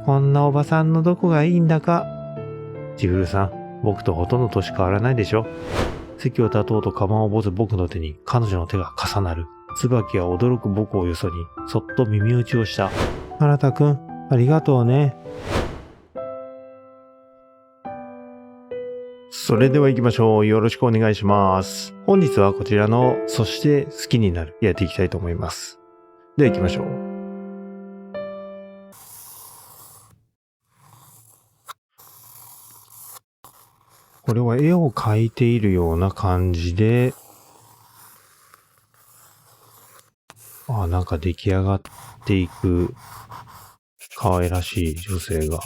こんなおばさんのどこがいいんだか。千古さん、僕とほとんど年変わらないでしょ。席を立とうとカバンを持つ僕の手に彼女の手が重なる。椿は驚く僕をよそに、そっと耳打ちをした。新田くん、ありがとうね。それでは行きましょう。よろしくお願いします。本日はこちらの、そして好きになる、やっていきたいと思います。では行きましょう。これは絵を描いているような感じで、なんか出来上がっていく可愛らしい女性が、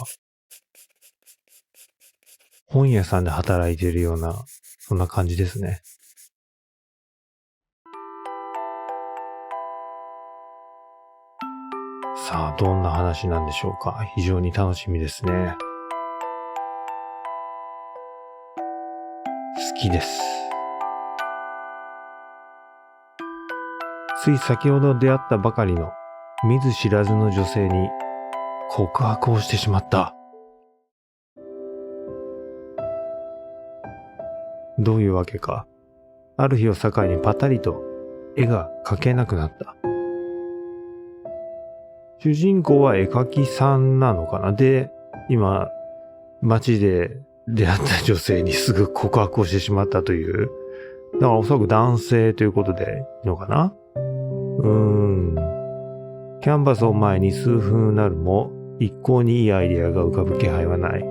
本屋さんで働いているような、そんな感じですね。さあ、どんな話なんでしょうか。非常に楽しみですね。好きです。つい先ほど出会ったばかりの見ず知らずの女性に告白をしてしまった。どういうわけか、ある日を境にパタリと絵が描けなくなった。主人公は絵描きさんなのかな。で、今、街で出会った女性にすぐ告白をしてしまったという。だからおそらく男性ということでいいのかな。キャンバスを前に数分なるも、一向にいいアイデアが浮かぶ気配はない。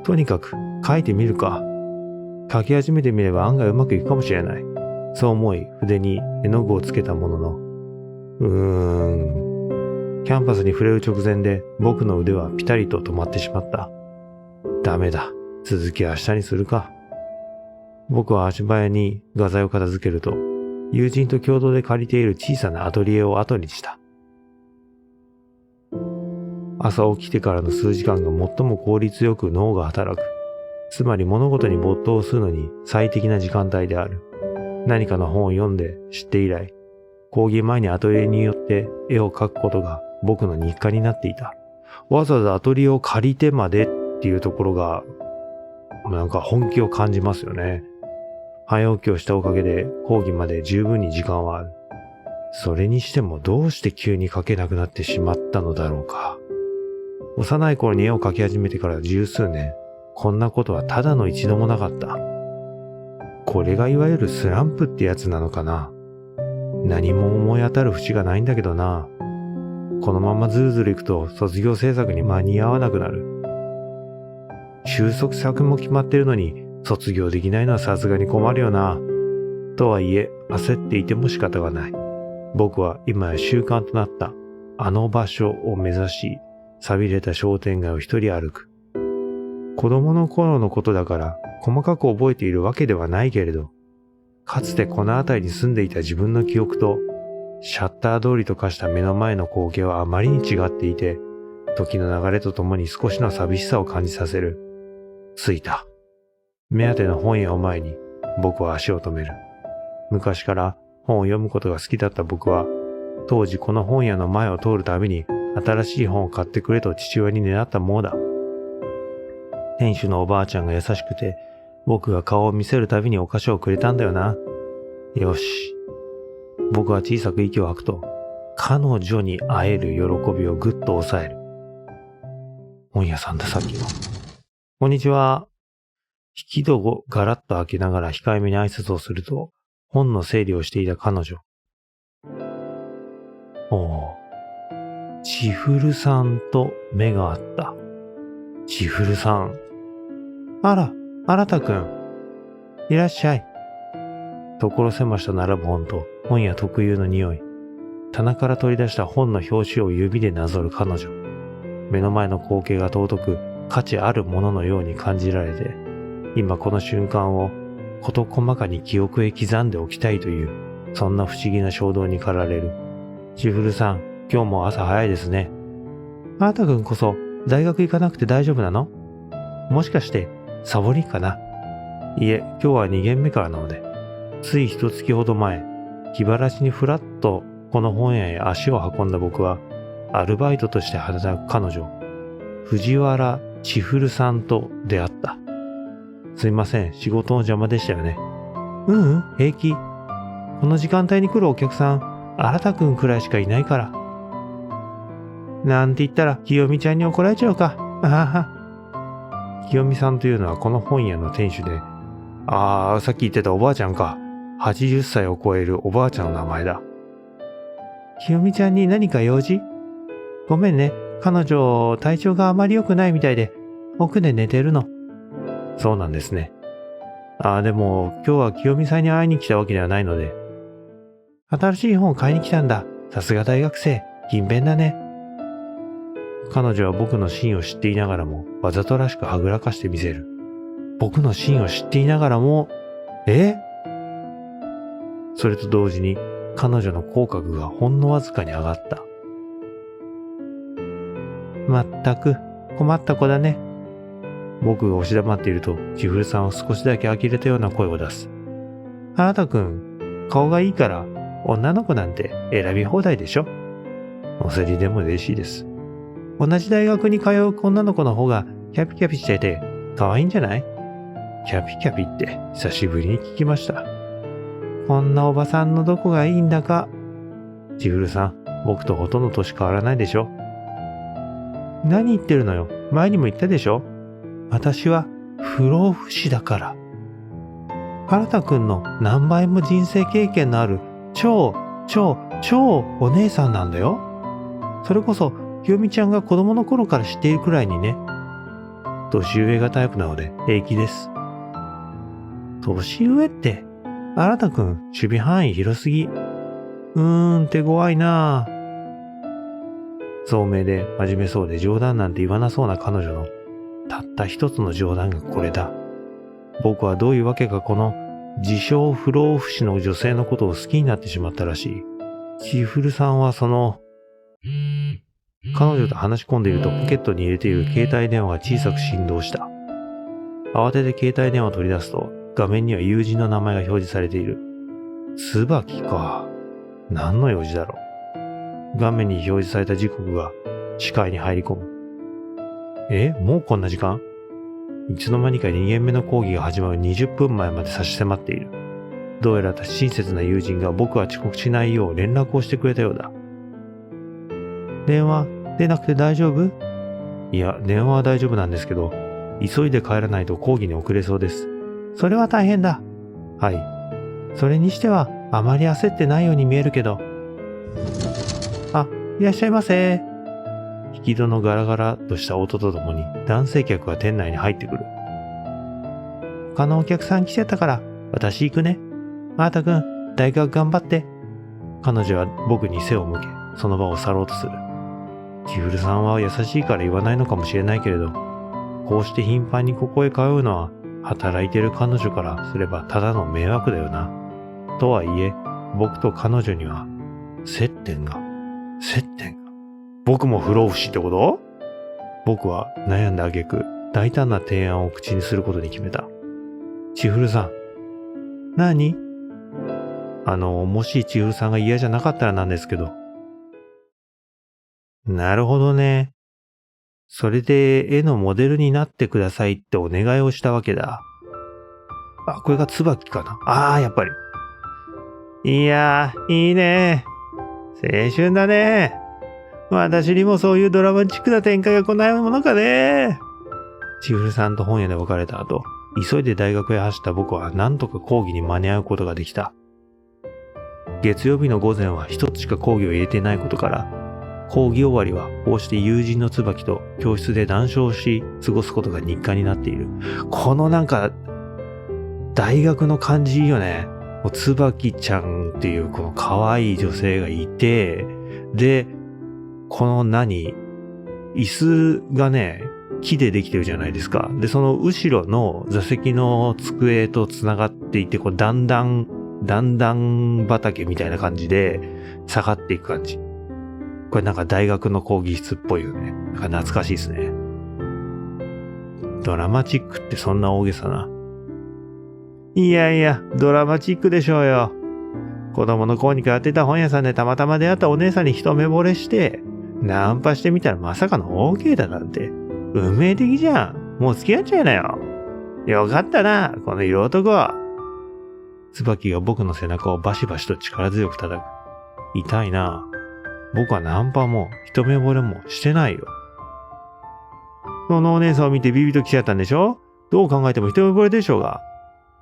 とにかく描いてみるか。描き始めてみれば案外うまくいくかもしれない。そう思い筆に絵の具をつけたものの、キャンバスに触れる直前で僕の腕はピタリと止まってしまった。ダメだ。続きは明日にするか。僕は足早に画材を片付けると、友人と共同で借りている小さなアトリエを後にした。朝起きてからの数時間が最も効率よく脳が働く。つまり物事に没頭するのに最適な時間帯である。何かの本を読んで知って以来、講義前にアトリエによって絵を描くことが僕の日課になっていた。わざわざアトリエを借りてまでっていうところが、なんか本気を感じますよね。早起きをしたおかげで講義まで十分に時間はある。それにしてもどうして急に描けなくなってしまったのだろうか。幼い頃に絵を描き始めてから十数年、こんなことはただの一度もなかった。これがいわゆるスランプってやつなのかな。何も思い当たる節がないんだけどな。このままずるずるいくと卒業制作に間に合わなくなる。収束作も決まってるのに卒業できないのはさすがに困るよな。とはいえ焦っていても仕方がない。僕は今や習慣となったあの場所を目指し、寂れた商店街を一人歩く。子供の頃のことだから細かく覚えているわけではないけれど、かつてこの辺りに住んでいた自分の記憶とシャッター通りと化した目の前の光景はあまりに違っていて、時の流れとともに少しの寂しさを感じさせる。着いた。目当ての本屋を前に僕は足を止める。昔から本を読むことが好きだった僕は、当時この本屋の前を通るたびに新しい本を買ってくれと父親に願ったものだ。店主のおばあちゃんが優しくて、僕が顔を見せるたびにお菓子をくれたんだよな。よし。僕は小さく息を吐くと、彼女に会える喜びをぐっと抑える。本屋さんだ、さっきの。こんにちは。引き戸をガラッと開けながら控えめに挨拶をすると、本の整理をしていた彼女。千古さんと目が合った。千古さん。あら、新田くん。いらっしゃい。所狭しと並ぶ本と本屋特有の匂い。棚から取り出した本の表紙を指でなぞる彼女。目の前の光景が尊く価値あるもののように感じられて、今この瞬間を事細かに記憶へ刻んでおきたいという、そんな不思議な衝動に駆られる。千古さん、今日も朝早いですね。新田くんこそ大学行かなくて大丈夫なの？もしかしてサボりかな？いえ、今日は2限目からなので。つい1月ほど前、気晴らしにふらっとこの本屋へ足を運んだ僕は、アルバイトとして働く彼女、藤原千古さんと出会った。すいません、仕事の邪魔でしたよね。平気。この時間帯に来るお客さん、新田くんくらいしかいないから。なんて言ったら、清美ちゃんに怒られちゃうか。あはは。清美さんというのはこの本屋の店主で、さっき言ってたおばあちゃんか。80歳を超えるおばあちゃんの名前だ。清美ちゃんに何か用事？ごめんね。彼女、体調があまり良くないみたいで、奥で寝てるの。そうなんですね。でも、今日は清美さんに会いに来たわけではないので。新しい本を買いに来たんだ。さすが大学生。勤勉だね。彼女は僕の真を知っていながらも、わざとらしくはぐらかしてみせる。僕の真を知っていながらも、それと同時に、彼女の口角がほんのわずかに上がった。まったく、困った子だね。僕が押し黙っていると、千古さんは少しだけ呆れたような声を出す。あなたくん、顔がいいから、女の子なんて選び放題でしょ。お世辞でも嬉しいです。同じ大学に通う女の子の方がキャピキャピしてて、可愛いんじゃない？キャピキャピって久しぶりに聞きました。こんなおばさんのどこがいいんだか。千古さん、僕とほとんど年変わらないでしょ。何言ってるのよ。前にも言ったでしょ。私は不老不死だから。新田くんの何倍も人生経験のある超お姉さんなんだよ。それこそ清美ちゃんが子供の頃から知っているくらいにね。年上がタイプなので平気です。年上って、新田くん守備範囲広すぎ。手強いなぁ。聡明で真面目そうで冗談なんて言わなそうな彼女のたった一つの冗談がこれだ。僕はどういうわけかこの自称不老不死の女性のことを好きになってしまったらしい。千古さんは彼女と話し込んでいるとポケットに入れている携帯電話が小さく振動した。慌てて携帯電話を取り出すと画面には友人の名前が表示されている。椿か。何の用事だろう。画面に表示された時刻が視界に入り込む。もうこんな時間？いつの間にか2限目の講義が始まる20分前まで差し迫っている。どうやら親切な友人が僕は遅刻しないよう連絡をしてくれたようだ。電話出なくて大丈夫？いや、電話は大丈夫なんですけど、急いで帰らないと講義に遅れそうです。それは大変だ。はい。それにしてはあまり焦ってないように見えるけど。いらっしゃいませ。引き戸のガラガラとした音とともに男性客が店内に入ってくる。他のお客さん来てたから私行くね。あなたくん、大学頑張って。彼女は僕に背を向け、その場を去ろうとする。千古さんは優しいから言わないのかもしれないけれど、こうして頻繁にここへ通うのは働いてる彼女からすればただの迷惑だよな。とはいえ、僕と彼女には接点が。僕も不老不死ってこと？僕は悩んだ挙句、大胆な提案を口にすることに決めた。千古さん。何？もし千古さんが嫌じゃなかったらなんですけど。なるほどね。それで絵のモデルになってくださいってお願いをしたわけだ。これが椿かな。やっぱり。いやー、いいね。青春だね。私にもそういうドラマチックな展開が来ないものかね。千古さんと本屋で別れた後、急いで大学へ走った僕は何とか講義に間に合うことができた。月曜日の午前は一つしか講義を入れていないことから、講義終わりはこうして友人の椿と教室で談笑し過ごすことが日課になっている。この大学の感じいいよね。椿ちゃんっていうこの可愛い女性がいて、で、この椅子がね、木でできてるじゃないですか。で、その後ろの座席の机と繋がっていて、段々畑みたいな感じで下がっていく感じ。これ大学の講義室っぽいよね。懐かしいですね。ドラマチックってそんな大げさな。いやいや、ドラマチックでしょうよ。子供の頃に通ってた本屋さんでたまたま出会ったお姉さんに一目惚れして、ナンパしてみたらまさかの OK だなんて。運命的じゃん。もう付き合っちゃいなよ。よかったな、この色男。椿が僕の背中をバシバシと力強く叩く。痛いな。僕はナンパも一目惚れもしてないよ。そのお姉さんを見てビビと来ちゃったんでしょ？どう考えても一目惚れでしょうが。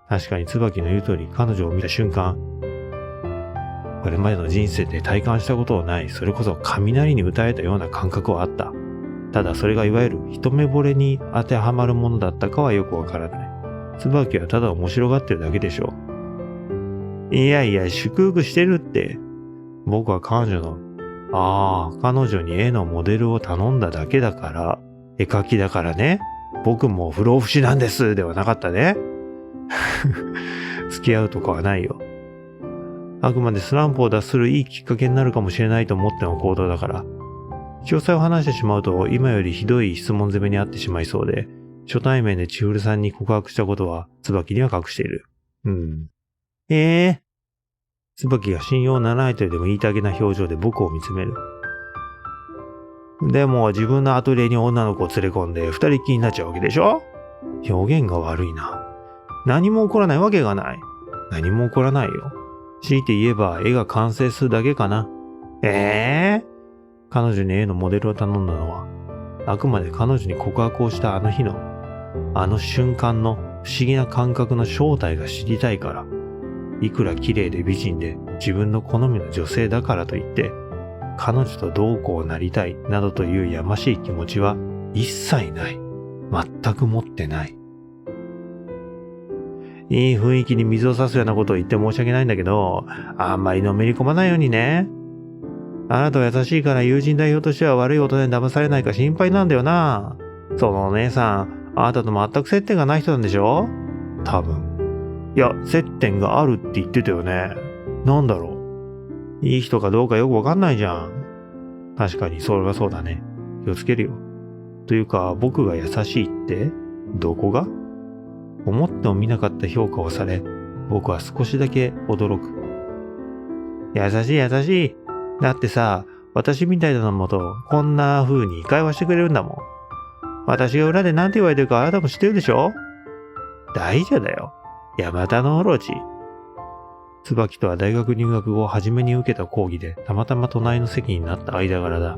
確かに椿の言う通り彼女を見た瞬間、これまでの人生で体感したことはない、それこそ雷に打たれたような感覚はあった。ただそれがいわゆる一目惚れに当てはまるものだったかはよくわからない。椿はただ面白がってるだけでしょう。いやいや、祝福してるって。僕は彼女に絵のモデルを頼んだだけだから、絵描きだからね。僕も不老不死なんですではなかったね。付き合うとかはないよ。あくまでスランプを脱するいいきっかけになるかもしれないと思っての行動だから。詳細を話してしまうと今よりひどい質問攻めにあってしまいそうで、初対面で千古さんに告白したことは椿には隠している。椿が信用ならないとでも言いたげな表情で僕を見つめる。でも自分のアトリエに女の子を連れ込んで二人っきりになっちゃうわけでしょ？表現が悪いな。何も起こらないわけがない。何も起こらないよ。強いて言えば絵が完成するだけかな。彼女に絵のモデルを頼んだのは、あくまで彼女に告白をしたあの日の、あの瞬間の不思議な感覚の正体が知りたいから。いくら綺麗で美人で自分の好みの女性だからといって、彼女とどうこうなりたいなどというやましい気持ちは一切ない。全く持ってない。いい雰囲気に水を差すようなことを言って申し訳ないんだけど、あんまりのめり込まないようにね。あなたは優しいから友人代表としては悪い大人に騙されないか心配なんだよな。そのお姉さん、あなたと全く接点がない人なんでしょ？多分。いや、接点があるって言ってたよね。なんだろう。いい人かどうかよくわかんないじゃん。確かにそれはそうだね。気をつけるよ。というか、僕が優しいってどこが？思ってもみなかった評価をされ、僕は少しだけ驚く。優しい優しい。だってさ、私みたいなのとこんな風に会話してくれるんだもん。私が裏で何て言われてるかあなたも知ってるでしょ？大蛇だよ。山田のオロチ。椿とは大学入学後初めに受けた講義でたまたま隣の席になった間柄だ。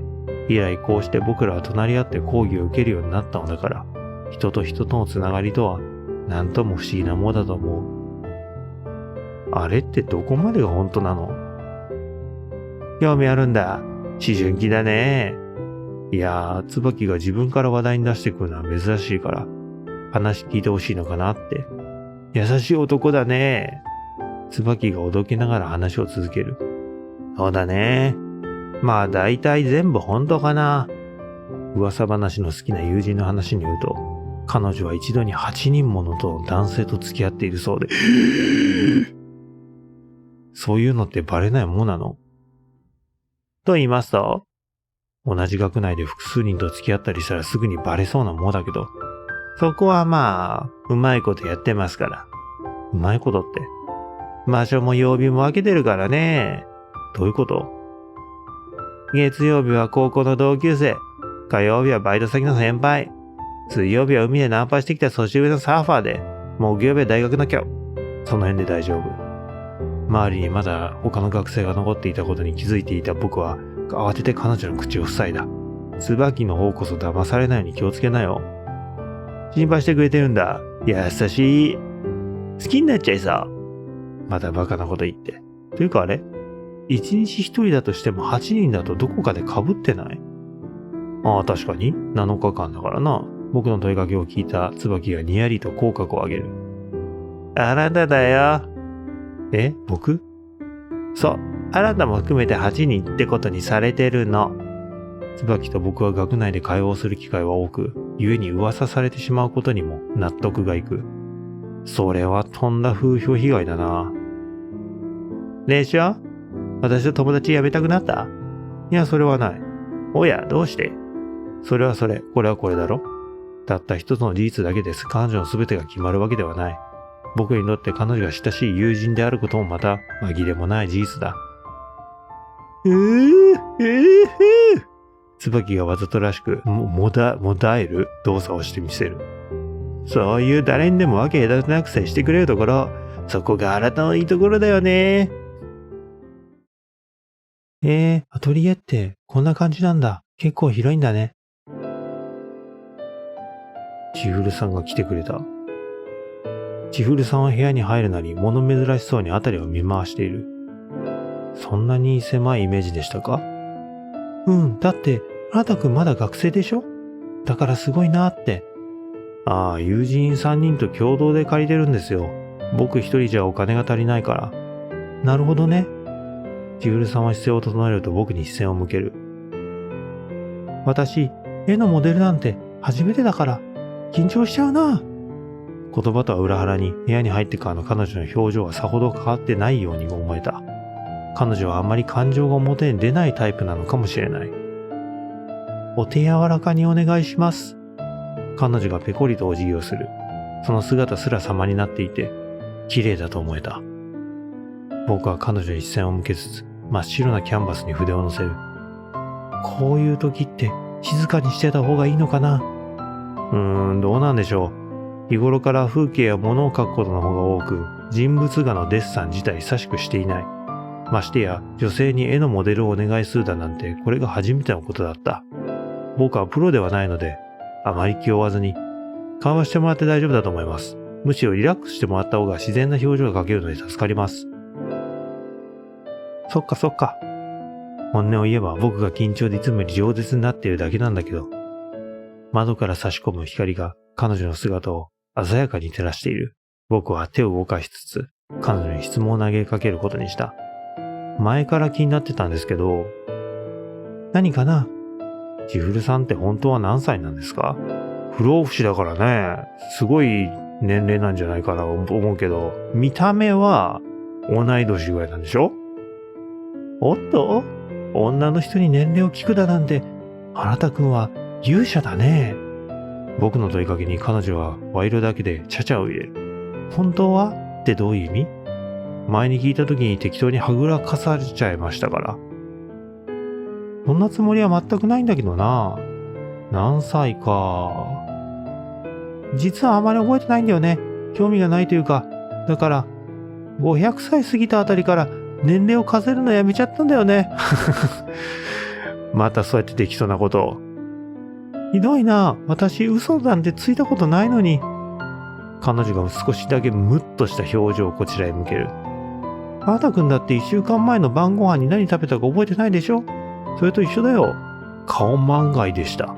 以来こうして僕らは隣り合って講義を受けるようになったのだから、人と人とのつながりとはなんとも不思議なものだと思う。あれってどこまでが本当なの？興味あるんだ。思春期だね。いやー、椿が自分から話題に出してくるのは珍しいから、話聞いてほしいのかなって。優しい男だね。椿がおどけながら話を続ける。そうだね。まあ大体全部本当かな。噂話の好きな友人の話に言うと、彼女は一度に8人もの男性と付き合っているそうで。そういうのってバレないものなの？と言いますと、同じ学内で複数人と付き合ったりしたらすぐにバレそうなものだけど、そこはまあ、うまいことやってますから。うまいことって。場所も曜日も分けてるからね。どういうこと？月曜日は高校の同級生。火曜日はバイト先の先輩。水曜日は海でナンパしてきた年上のサーファーで。木曜日は大学の今日。その辺で大丈夫。周りにまだ他の学生が残っていたことに気づいていた僕は慌てて彼女の口を塞いだ。椿の方こそ騙されないように気をつけなよ。心配してくれてるんだ。優しい。好きになっちゃいさ。またバカなこと言って。というかあれ？一日一人だとしても8人だとどこかで被ってない？ああ、確かに。7日間だからな。僕の問いかけを聞いた椿がにやりと口角を上げる。あなただよ。え？僕？そう。あなたも含めて8人ってことにされてるの。椿と僕は学内で会話をする機会は多く、故に噂されてしまうことにも納得がいく。それはとんだ風評被害だな。でしょ？私と友達辞めたくなった？いや、それはない。おや、どうして？それはそれ、これはこれだろ。たった一つの事実だけです。彼女の全てが決まるわけではない。僕にとって彼女が親しい友人であることもまた紛れもない事実だ。椿がわざとらしくもだえる動作をしてみせる。そういう誰にでもわけ隔てなく接してくれるところ、そこがあなたのいいところだよね。アトリエってこんな感じなんだ。結構広いんだね。千古さんが来てくれた。千古さんは部屋に入るなり物珍しそうに辺りを見回している。そんなに狭いイメージでしたか？だってあなたくんまだ学生でしょ？だからすごいなって。ああ、友人3人と共同で借りてるんですよ。僕一人じゃお金が足りないから。なるほどね。千古さんは姿勢を整えると僕に視線を向ける。私、絵のモデルなんて初めてだから緊張しちゃうな。言葉とは裏腹に部屋に入ってからの彼女の表情はさほど変わってないようにも思えた。彼女はあんまり感情が表に出ないタイプなのかもしれない。お手柔らかにお願いします。彼女がペコリとお辞儀をする。その姿すら様になっていて、綺麗だと思えた。僕は彼女に視線を向けつつ、真っ白なキャンバスに筆を乗せる。こういう時って静かにしてた方がいいのかな？どうなんでしょう。日頃から風景や物を描くことの方が多く、人物画のデッサン自体久しくしていない。ましてや、女性に絵のモデルをお願いするだなんて、これが初めてのことだった。僕はプロではないので、あまり気負わずに、会話してもらって大丈夫だと思います。むしろリラックスしてもらった方が自然な表情が描けるので助かります。そっかそっか。本音を言えば僕が緊張でいつもより饒舌になっているだけなんだけど、窓から差し込む光が彼女の姿を鮮やかに照らしている。僕は手を動かしつつ、彼女に質問を投げかけることにした。前から気になってたんですけど、何かな？千古さんって本当は何歳なんですか？不老不死だからね、すごい年齢なんじゃないかな思うけど、見た目は同い年ぐらいなんでしょ？おっと？女の人に年齢を聞くだなんて、あなたくんは勇者だね。僕の問いかけに彼女は賄賂だけでちゃちゃを入れる。本当はってどういう意味？前に聞いた時に適当にはぐらかされちゃいましたから。そんなつもりは全くないんだけどな。何歳か。実はあまり覚えてないんだよね。興味がないというか。だから、500歳過ぎたあたりから年齢を数えるのやめちゃったんだよね。またそうやってできそうなことを。ひどいな。私嘘なんてついたことないのに。彼女が少しだけムッとした表情をこちらへ向ける。あなたくんだって1週間前の晩ご飯に何食べたか覚えてないでしょ？それと一緒だよ。顔満貝でした。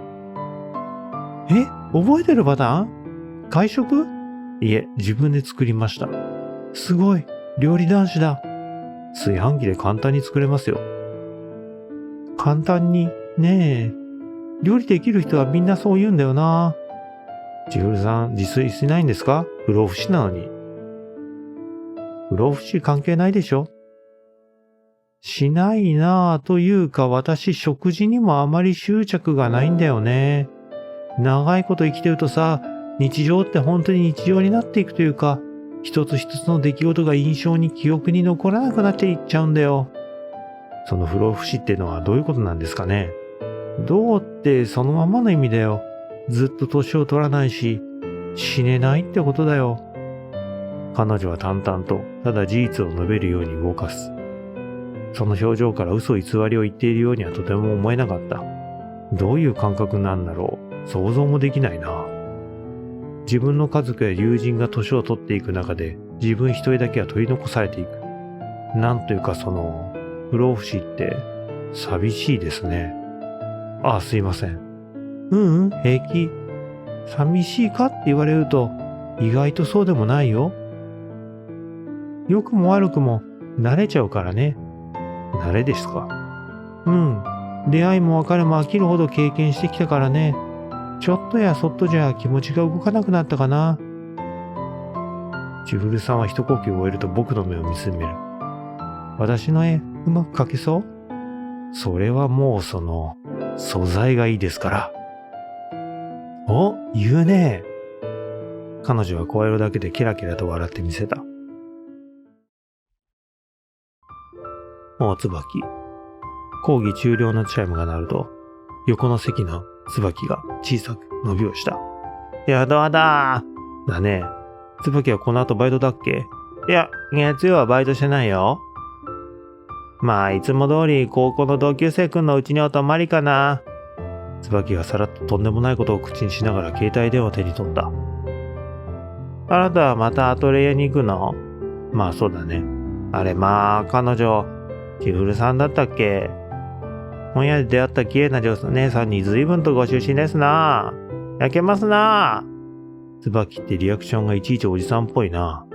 覚えてるパターン？外食？いえ、自分で作りました。すごい。料理男子だ。炊飯器で簡単に作れますよ。簡単に？ねえ。料理できる人はみんなそう言うんだよな。千古さん、自炊しないんですか？不老不死なのに。不老不死関係ないでしょ？しないなぁというか、私食事にもあまり執着がないんだよね。長いこと生きてるとさ、日常って本当に日常になっていくというか、一つ一つの出来事が印象に記憶に残らなくなっていっちゃうんだよ。その不老不死ってのはどういうことなんですかね？どうってそのままの意味だよ。ずっと年を取らないし、死ねないってことだよ。彼女は淡々と、ただ事実を述べるように動かす。その表情から嘘偽りを言っているようにはとても思えなかった。どういう感覚なんだろう。想像もできないな。自分の家族や友人が年を取っていく中で、自分一人だけは取り残されていく。なんというかその、不老不死って寂しいですね。ああ、すいません。平気。寂しいかって言われると、意外とそうでもないよ。良くも悪くも慣れちゃうからね。慣れですか？出会いも別れも飽きるほど経験してきたからね。ちょっとやそっとじゃ気持ちが動かなくなったかな。千古さんは一呼吸を終えると僕の目を見つめる。私の絵、うまく描けそう？それはもう素材がいいですから。お、言うね。彼女は声色だけでキラキラと笑ってみせた。おつばき。講義終了のチャイムが鳴ると、横の席の椿が小さく伸びをした。やだだね。椿はこの後バイトだっけ？いや、月曜はバイトしてないよ。まあ、いつも通り高校の同級生くんのうちにお泊まりかな。椿がさらっととんでもないことを口にしながら携帯電話を手に取った。あなたはまたアトリエに行くの？まあそうだね。あれまあ、彼女、千古さんだったっけ？本屋で出会った綺麗な姉さんに随分とご出身ですな。焼けますな。椿ってリアクションがいちいちおじさんっぽいな。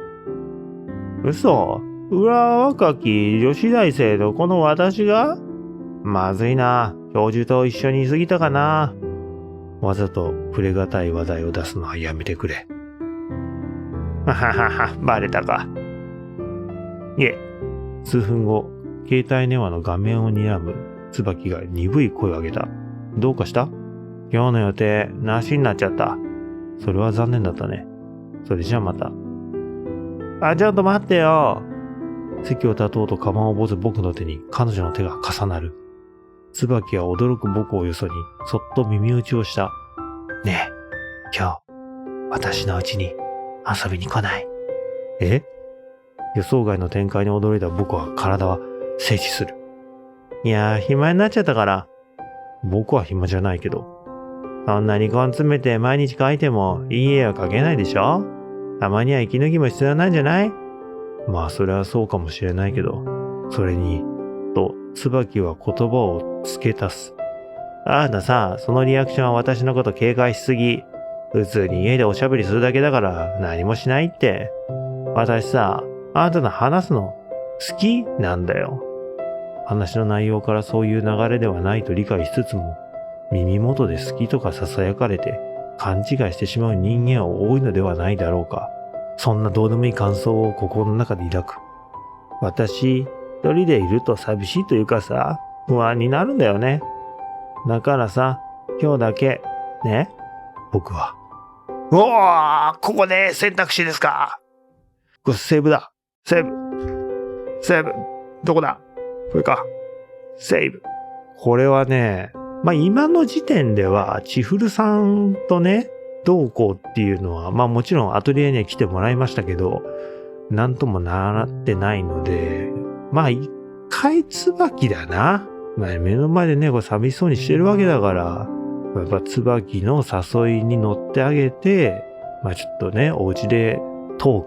嘘？裏若き女子大生のこの私が？まずいな。教授と一緒にいすぎたかな。わざと触れがたい話題を出すのはやめてくれ。はははは、バレたか。いえ、数分後、携帯電話の画面を睨む椿が鈍い声を上げた。どうかした？今日の予定、なしになっちゃった。それは残念だったね。それじゃあまた。ちょっと待ってよ。席を立とうとカバンを持つ僕の手に彼女の手が重なる。椿は驚く僕をよそに、そっと耳打ちをした。ねえ、今日、私の家に遊びに来ない？え？予想外の展開に驚いた僕は体は静止する。いやー、暇になっちゃったから。僕は暇じゃないけど。そんなに根詰めて毎日描いてもいい絵は描けないでしょ？たまには息抜きも必要なんじゃない？まあそれはそうかもしれないけど、それに、と椿は言葉を付け足す。あなたさ、そのリアクションは私のこと警戒しすぎ。普通に家でおしゃべりするだけだから何もしないって。私さ、あなたの話すの好きなんだよ。話の内容からそういう流れではないと理解しつつも、耳元で好きとか囁かれて勘違いしてしまう人間は多いのではないだろうか。そんなどうでもいい感想を心の中で抱く。私、一人でいると寂しいというかさ、不安になるんだよね。だからさ、今日だけ、ね？僕は。おー！ここで選択肢ですか？これセーブだ。セーブ。どこだ？これか。セーブ。これはね、まあ今の時点では、千古さんとね、どうこうっていうのは、まあもちろんアトリエには来てもらいましたけど、なんともなってないので、まあ一回椿だな。まあ目の前でね、これ寂しそうにしてるわけだから、やっぱ椿の誘いに乗ってあげて、まあちょっとね、お家でト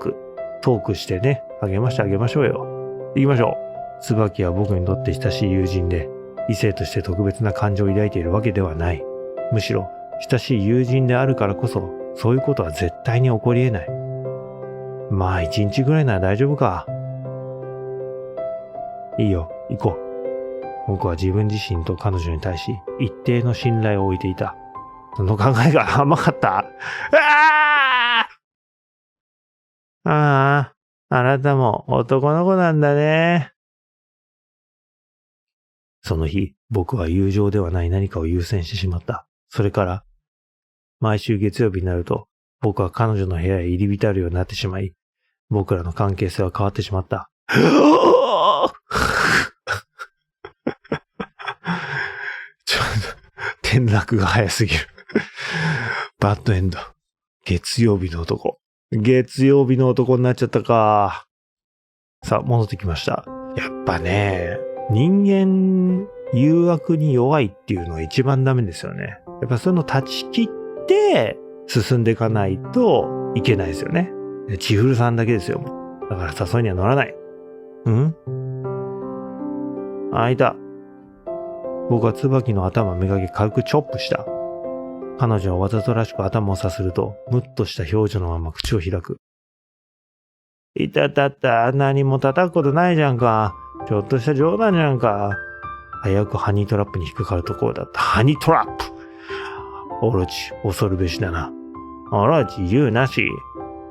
ークしてね、励ましてあげましょうよ。行きましょう。椿は僕にとって親しい友人で、異性として特別な感情を抱いているわけではない。むしろ、親しい友人であるからこそ、そういうことは絶対に起こり得ない。まあ一日ぐらいなら大丈夫か。いいよ、行こう。僕は自分自身と彼女に対し一定の信頼を置いていた。その考えが甘かった。あなたも男の子なんだね。その日、僕は友情ではない何かを優先してしまった。それから、毎週月曜日になると、僕は彼女の部屋へ入り浸るようになってしまい、僕らの関係性は変わってしまった。転落が早すぎる。バッドエンド。月曜日の男になっちゃったか。さあ、戻ってきました。やっぱね、人間、誘惑に弱いっていうのが一番ダメですよね。やっぱそういうの断ち切って進んでいかないといけないですよね。千古さんだけですよ。だから誘いには乗らない。いた。僕は椿の頭めがけ軽くチョップした。彼女はわざとらしく頭をさすると、むっとした表情のまま口を開く。いたたった、何も叩くことないじゃんか。ちょっとした冗談じゃんか。早くハニートラップに引っかかるところだった。ハニートラップ！オロチ、恐るべしだな。オロチ、言うなし。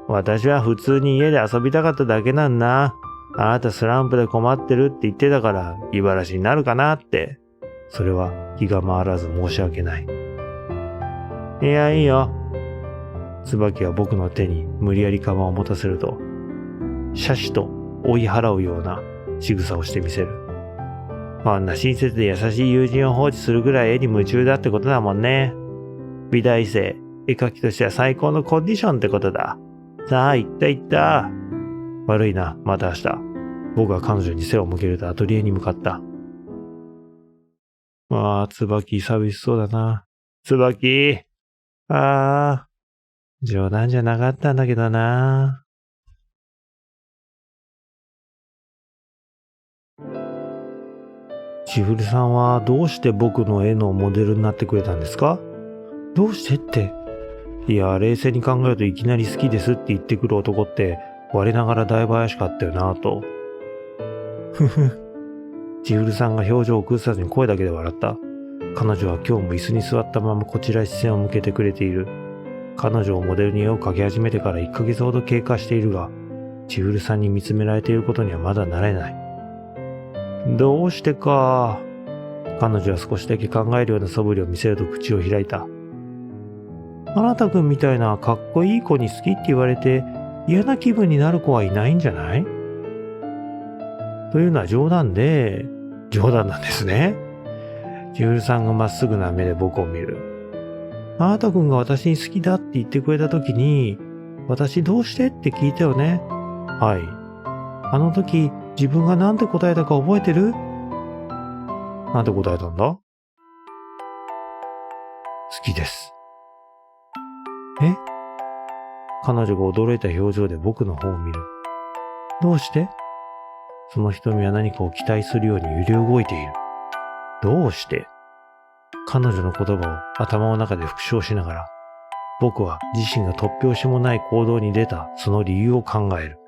私は普通に家で遊びたかっただけなんだ。あなたスランプで困ってるって言ってたから、気晴らしになるかなって。それは気が回らず申し訳ない。いや、いいよ。椿は僕の手に無理やりカバンを持たせると、シャシと追い払うような仕草をしてみせる。こんな親切で優しい友人を放置するぐらい絵に夢中だってことだもんね。美大生、絵描きとしては最高のコンディションってことだ。さあ、行った。悪いな、また明日。僕は彼女に背を向けるとアトリエに向かった。椿寂しそうだな。椿。冗談じゃなかったんだけどな。千古さんはどうして僕の絵のモデルになってくれたんですか？どうしてって。いや、冷静に考えるといきなり好きですって言ってくる男って我ながらだいぶ怪しかったよなぁと。ふふ。千古さんが表情を崩さずに声だけで笑った。彼女は今日も椅子に座ったままこちらに視線を向けてくれている。彼女をモデルに絵を描き始めてから1ヶ月ほど経過しているが、千古さんに見つめられていることにはまだ慣れない。どうしてか。彼女は少しだけ考えるような素振りを見せると口を開いた。あなたくんみたいなかっこいい子に好きって言われて嫌な気分になる子はいないんじゃない？というのは冗談なんですね。千古さんがまっすぐな目で僕を見る。あなたくんが私に好きだって言ってくれた時に、私どうしてって聞いたよね。はい。あの時自分がなんて答えたか覚えてる？なんて答えたんだ？好きです。え？彼女が驚いた表情で僕の方を見る。どうして？その瞳は何かを期待するように揺れ動いている。どうして？彼女の言葉を頭の中で復唱しながら、僕は自身が突拍子もない行動に出たその理由を考える。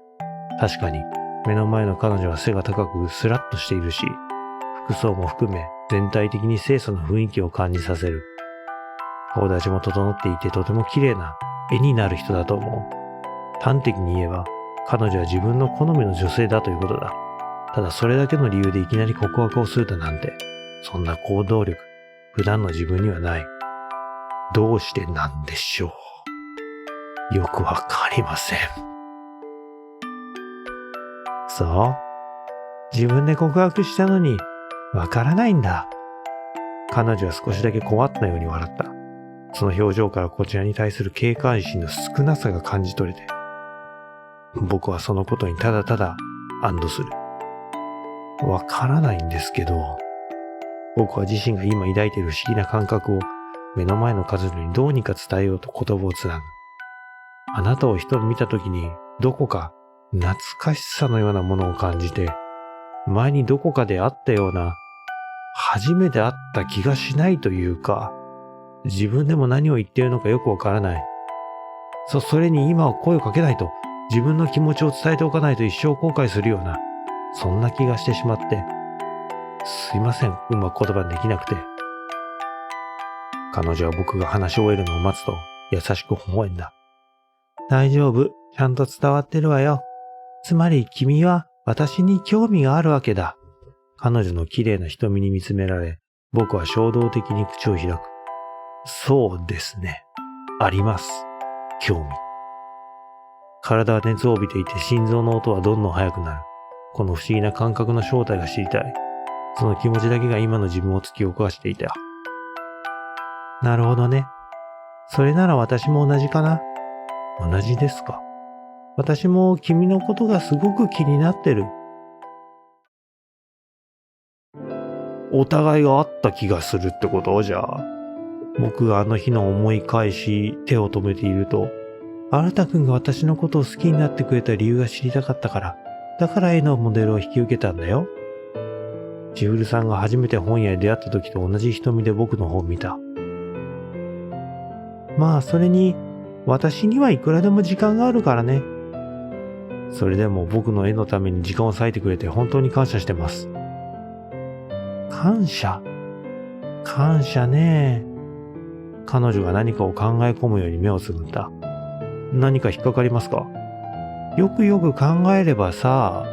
確かに目の前の彼女は背が高くスラッとしているし、服装も含め全体的に清楚な雰囲気を感じさせる。顔立ちも整っていてとても綺麗な絵になる人だと思う。端的に言えば彼女は自分の好みの女性だということだ。ただそれだけの理由でいきなり告白をするだなんて、そんな行動力、普段の自分にはない。どうしてなんでしょう。よくわかりません。そう。自分で告白したのに、わからないんだ。彼女は少しだけ困ったように笑った。その表情からこちらに対する警戒心の少なさが感じ取れて、僕はそのことにただただ安堵する。わからないんですけど、僕は自身が今抱いている不思議な感覚を目の前の彼女にどうにか伝えようと言葉をつなぐ。あなたを一目見たときにどこか懐かしさのようなものを感じて、前にどこかで会ったような、初めて会った気がしないというか、自分でも何を言っているのかよくわからない。それに今は声をかけないと、自分の気持ちを伝えておかないと一生後悔するような、そんな気がしてしまって。すいません、うまく言葉にできなくて。彼女は僕が話し終えるのを待つと、優しく微笑んだ。大丈夫、ちゃんと伝わってるわよ。つまり君は私に興味があるわけだ。彼女の綺麗な瞳に見つめられ、僕は衝動的に口を開く。そうですね。あります。興味。体は熱を帯びていて心臓の音はどんどん速くなる。この不思議な感覚の正体が知りたい。その気持ちだけが今の自分を突き起こしていた。なるほどね。それなら私も同じかな。同じですか。私も君のことがすごく気になってる。お互いがあった気がするってことじゃあ。僕があの日の思い返し手を止めていると、新田くんが私のことを好きになってくれた理由が知りたかったから、だから絵のモデルを引き受けたんだよ。千古さんが初めて本屋へ出会った時と同じ瞳で僕の方を見た。まあそれに、私にはいくらでも時間があるからね。それでも僕の絵のために時間を割いてくれて本当に感謝してます。感謝ねえ。彼女が何かを考え込むように目をつぶった。何か引っかかりますか？よくよく考えればさ、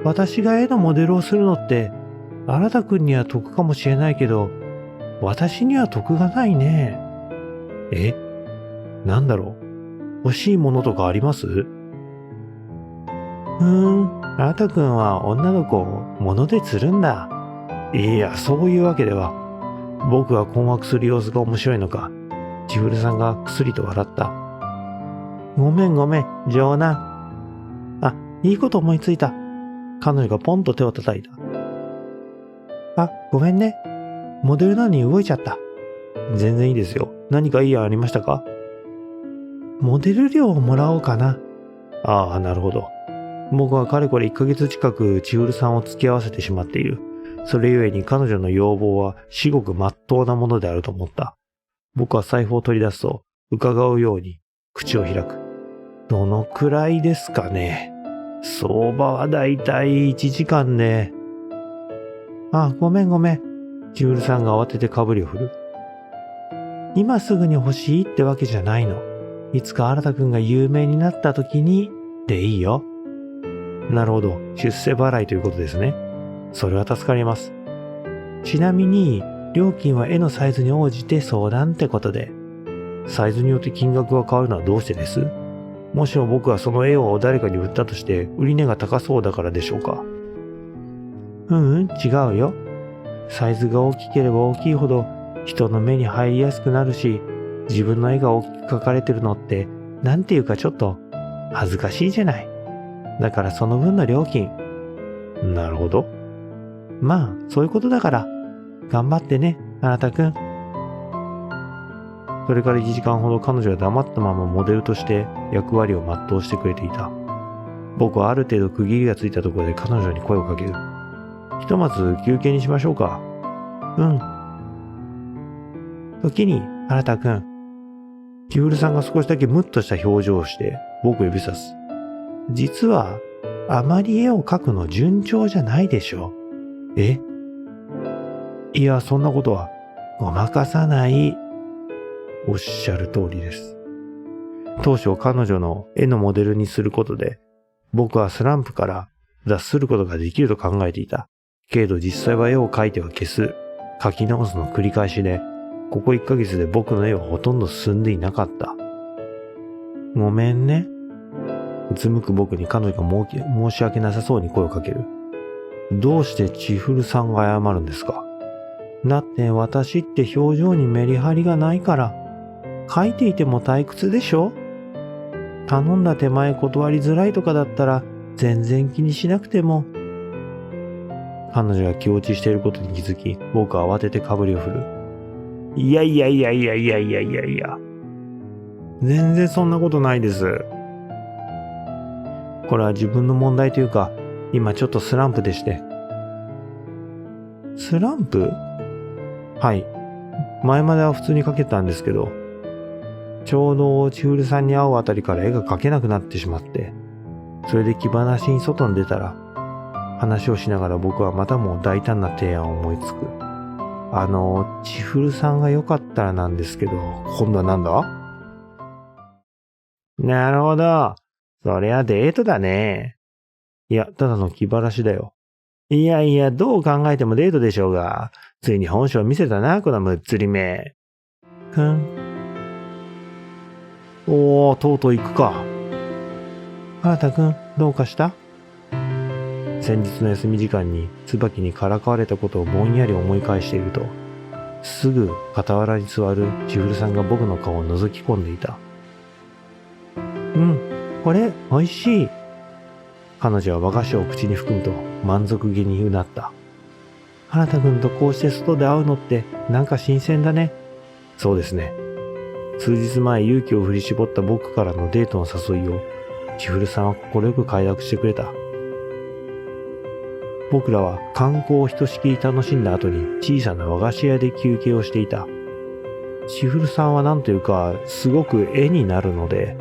私が絵のモデルをするのって、新田くんには得かもしれないけど、私には得がないね。なんだろう？欲しいものとかあります？新田くんは女の子を物で釣るんだ。いや、そういうわけでは。僕が困惑する様子が面白いのか、千古さんがくすりと笑った。ごめん、冗談。あ、いいこと思いついた。彼女がポンと手を叩いた。あ、ごめんね。モデルなのに動いちゃった。全然いいですよ。何かいい案ありましたか？モデル料をもらおうかな。ああ、なるほど。僕はかれこれ1ヶ月近く千古さんを付き合わせてしまっている。それゆえに彼女の要望は至極真っ当なものであると思った。僕は財布を取り出すと、伺うように口を開く。どのくらいですかね。相場はだいたい1時間で。あ、ごめん。千古さんが慌ててかぶりを振る。今すぐに欲しいってわけじゃないの。いつか新くんが有名になった時に、でいいよ。なるほど。出世払いということですね。それは助かります。ちなみに、料金は絵のサイズに応じて相談ってことで。サイズによって金額が変わるのはどうしてです？もしも僕はその絵を誰かに売ったとして売り値が高そうだからでしょうか？違うよ。サイズが大きければ大きいほど人の目に入りやすくなるし、自分の絵が大きく描かれてるのってなんていうかちょっと恥ずかしいじゃない。だからその分の料金。なるほど。まあそういうことだから頑張ってね、あなたくん。それから1時間ほど彼女は黙ったままモデルとして役割を全うしてくれていた。僕はある程度区切りがついたところで彼女に声をかける。ひとまず休憩にしましょうか。時に、あなたくん。千古さんが少しだけムッとした表情をして僕を指さす。実は、あまり絵を描くの順調じゃないでしょ。え？いや、そんなことは。ごまかさない。おっしゃる通りです。当初彼女の絵のモデルにすることで、僕はスランプから脱することができると考えていた。けれど実際は絵を描いては消す、描き直すの繰り返しで、ここ1ヶ月で僕の絵はほとんど進んでいなかった。ごめんね。うつむく僕に彼女が申し訳なさそうに声をかける。どうして千古さんが謝るんですか？だって私って表情にメリハリがないから、描いていても退屈でしょ？頼んだ手前断りづらいとかだったら全然気にしなくても。彼女が気落ちしていることに気づき、僕は慌ててかぶりを振る。いや。全然そんなことないです。これは自分の問題というか、今ちょっとスランプでして。スランプ？はい。前までは普通に描けたんですけど、ちょうど千古さんに会うあたりから絵が描けなくなってしまって、それで気晴らしに外に出たら、話をしながら僕はまたも大胆な提案を思いつく。千古さんがよかったらなんですけど、今度はなんだ？なるほど。そりゃデートだね。いや、ただの気晴らしだよ。いや、どう考えてもデートでしょうが。ついに本性を見せたな、このむっつりめ。おー、とうとう行くか。あなたくん、どうかした？先日の休み時間に椿にからかわれたことをぼんやり思い返していると、すぐ傍らに座る千古さんが僕の顔を覗き込んでいた。これ、美味しい。彼女は和菓子を口に含むと満足げにうなった。あなたくんとこうして外で会うのってなんか新鮮だね。そうですね。数日前勇気を振り絞った僕からのデートの誘いを千古さんは快く快諾してくれた。僕らは観光をひとしきり楽しんだ後に小さな和菓子屋で休憩をしていた。千古さんはなんというかすごく絵になるので、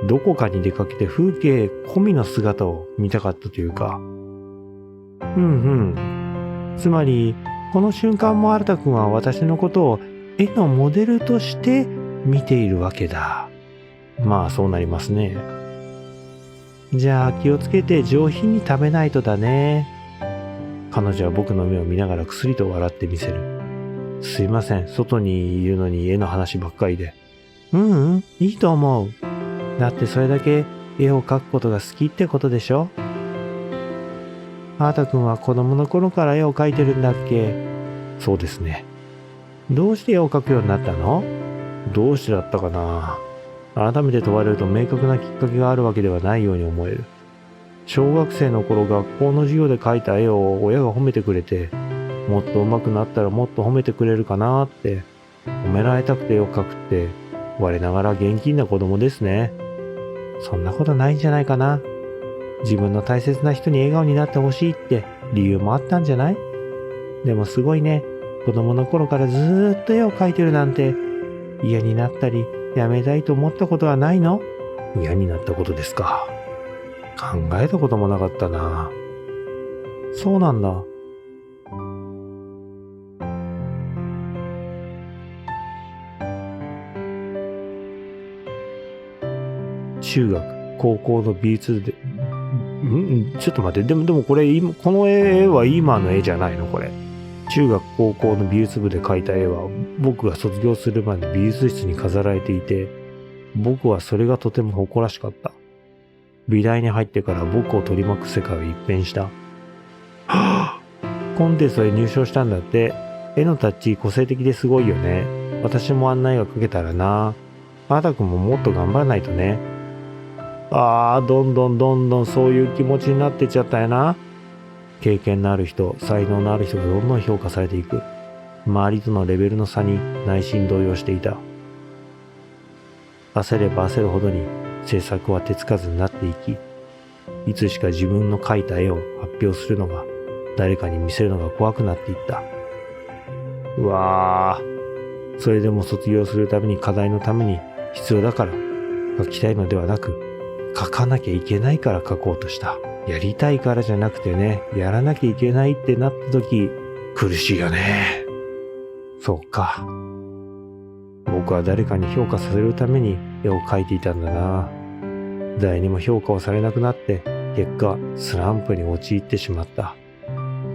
どこかに出かけて風景込みの姿を見たかったというか。つまりこの瞬間も新くんは私のことを絵のモデルとして見ているわけだ。まあそうなりますね。じゃあ気をつけて上品に食べないとだね。彼女は僕の目を見ながらくすりと笑ってみせる。すいません、外にいるのに絵の話ばっかりで。いいと思う。だってそれだけ絵を描くことが好きってことでしょ？あーたくんは子供の頃から絵を描いてるんだっけ？そうですね。どうして絵を描くようになったの？どうしてだったかな。改めて問われると明確なきっかけがあるわけではないように思える。小学生の頃学校の授業で描いた絵を親が褒めてくれて、もっと上手くなったらもっと褒めてくれるかなって、褒められたくて絵を描くって、我ながら現金な子供ですね。そんなことないんじゃないかな。自分の大切な人に笑顔になってほしいって理由もあったんじゃない？でもすごいね。子供の頃からずーっと絵を描いてるなんて、嫌になったりやめたいと思ったことはないの？嫌になったことですか。考えたこともなかったな。そうなんだ。中学、高校の美術で、ちょっと待って、でもこれ今、この絵は今の絵じゃないのこれ。中学、高校の美術部で描いた絵は、僕が卒業するまで美術室に飾られていて、僕はそれがとても誇らしかった。美大に入ってから僕を取り巻く世界は一変した。はぁ、コンテストで入賞したんだって。絵のタッチ個性的ですごいよね。私もあんな絵が描けたらな。あーたくんももっと頑張らないとね。どんどんそういう気持ちになってっちゃったよな。経験のある人、才能のある人がどんどん評価されていく。周りとのレベルの差に内心動揺していた。焦れば焦るほどに制作は手つかずになっていき、いつしか自分の描いた絵を発表するのが、誰かに見せるのが怖くなっていった。うわぁ、それでも卒業するために課題のために必要だから描きたいのではなく、描かなきゃいけないから描こうとした。やりたいからじゃなくてね、やらなきゃいけないってなった時、苦しいよね。そうか。僕は誰かに評価させるために絵を描いていたんだな。誰にも評価をされなくなって、結果、スランプに陥ってしまった。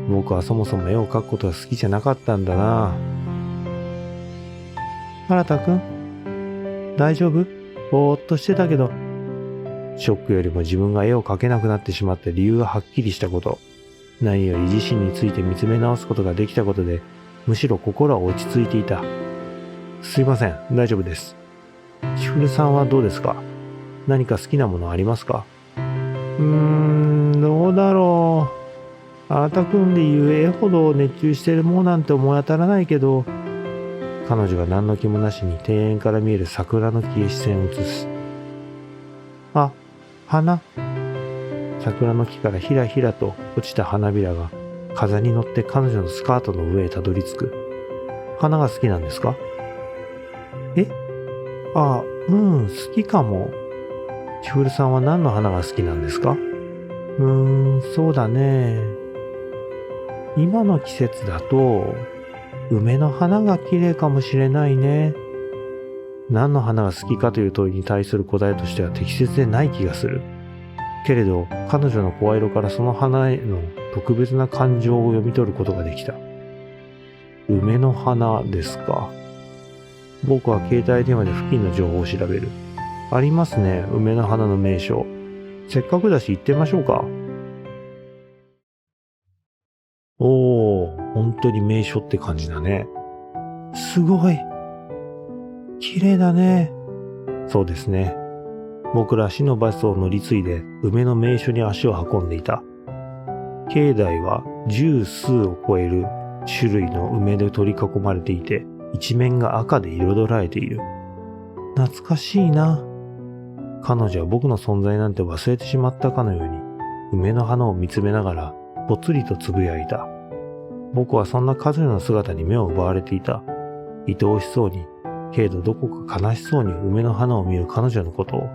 僕はそもそも絵を描くことが好きじゃなかったんだな。原田くん、大丈夫？ぼーっとしてたけど。ショックよりも自分が絵を描けなくなってしまった理由がはっきりしたこと。何より自身について見つめ直すことができたことで、むしろ心は落ち着いていた。すいません、大丈夫です。千古さんはどうですか？何か好きなものありますか？どうだろう。あなたくんで言う絵ほど熱中してるものなんて思い当たらないけど、彼女が何の気もなしに庭園から見える桜の木へ視線を移す。あ、花。桜の木からひらひらと落ちた花びらが風に乗って彼女のスカートの上へたどり着く。花が好きなんですか？え？好きかも。千古さんは何の花が好きなんですか？そうだね。今の季節だと、梅の花が綺麗かもしれないね。何の花が好きかという問いに対する答えとしては適切でない気がする。けれど、彼女の声色からその花への特別な感情を読み取ることができた。梅の花ですか。僕は携帯電話で付近の情報を調べる。ありますね、梅の花の名所。せっかくだし行ってみましょうか。本当に名所って感じだね。すごい。綺麗だね。そうですね。僕ら死のバスを乗り継いで梅の名所に足を運んでいた。境内は十数を超える種類の梅で取り囲まれていて、一面が赤で彩られている。懐かしいな。彼女は僕の存在なんて忘れてしまったかのように、梅の花を見つめながらぽつりとつぶやいた。僕はそんな彼女の姿に目を奪われていた。愛おしそうに、けれどどこか悲しそうに梅の花を見る彼女のことを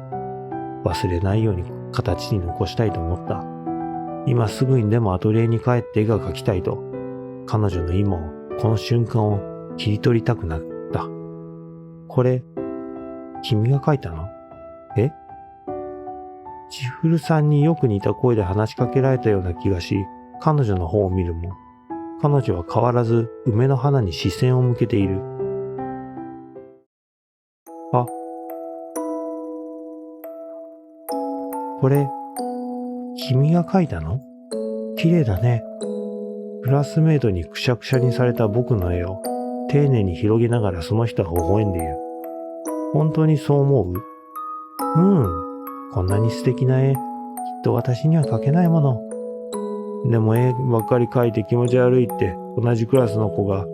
忘れないように形に残したいと思った。今すぐにでもアトリエに帰って絵が描きたいと、彼女の今を、この瞬間を切り取りたくなった。これ、君が描いたの？え？千古さんによく似た声で話しかけられたような気がし、彼女の方を見るも、彼女は変わらず梅の花に視線を向けている。あ、これ、君が描いたの？綺麗だね。クラスメートにくしゃくしゃにされた僕の絵を丁寧に広げながらその人は微笑んでいる。本当にそう思う？こんなに素敵な絵、きっと私には描けないもの。でも絵ばっかり描いて気持ち悪いって同じクラスの子が、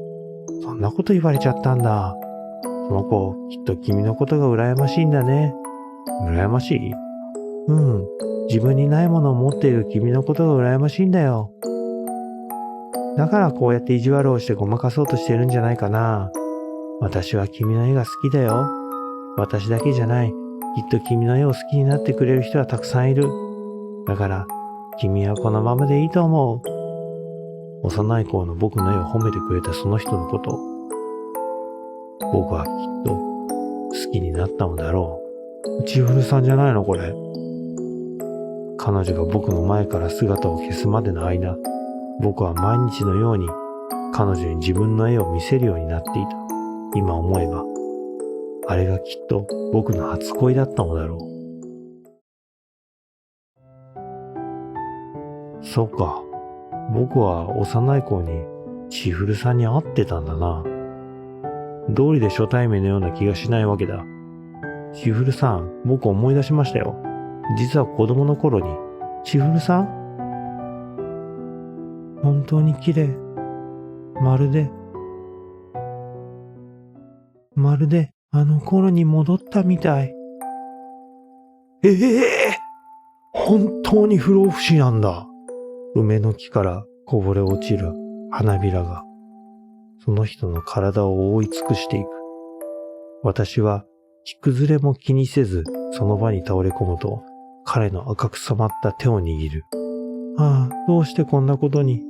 そんなこと言われちゃったんだ。その子、きっと君のことが羨ましいんだね。羨ましい？自分にないものを持っている君のことが羨ましいんだよ。だからこうやって意地悪をしてごまかそうとしてるんじゃないかな。私は君の絵が好きだよ。私だけじゃない。きっと君の絵を好きになってくれる人はたくさんいる。だから、君はこのままでいいと思う。幼い頃の僕の絵を褒めてくれたその人のこと。僕はきっと好きになったのだろう。千古さんじゃないのこれ。彼女が僕の前から姿を消すまでの間、僕は毎日のように彼女に自分の絵を見せるようになっていた。今思えば、あれがきっと僕の初恋だったのだろう。そうか。僕は幼い頃に千古さんに会ってたんだな。道理で初対面のような気がしないわけだ。千古さん、僕思い出しましたよ。実は子供の頃に、千古さん？本当に綺麗。まるであの頃に戻ったみたい。本当に不老不死なんだ。梅の木からこぼれ落ちる花びらが、その人の体を覆い尽くしていく。私は木崩れも気にせずその場に倒れ込むと、彼の赤く染まった手を握る。どうしてこんなことに。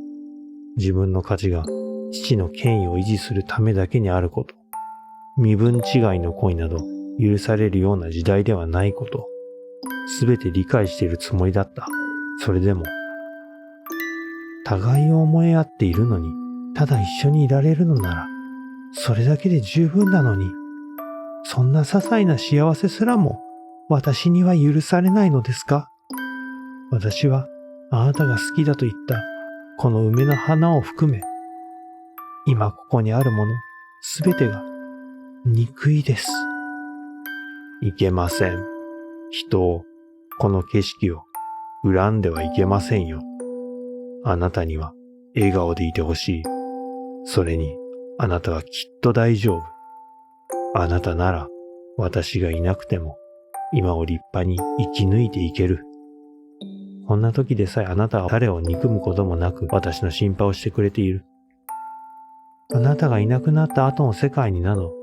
自分の価値が父の権威を維持するためだけにあること。身分違いの恋など許されるような時代ではないこと。すべて理解しているつもりだった。それでも、互いを思い合っているのに、ただ一緒にいられるのなら、それだけで十分なのに、そんな些細な幸せすらも私には許されないのですか？私はあなたが好きだと言ったこの梅の花を含め、今ここにあるものすべてが憎いです。いけません。人を、この景色を恨んではいけませんよ。あなたには笑顔でいてほしい。それにあなたはきっと大丈夫。あなたなら私がいなくても今を立派に生き抜いていける。こんな時でさえあなたは誰を憎むこともなく私の心配をしてくれている。あなたがいなくなった後の世界になど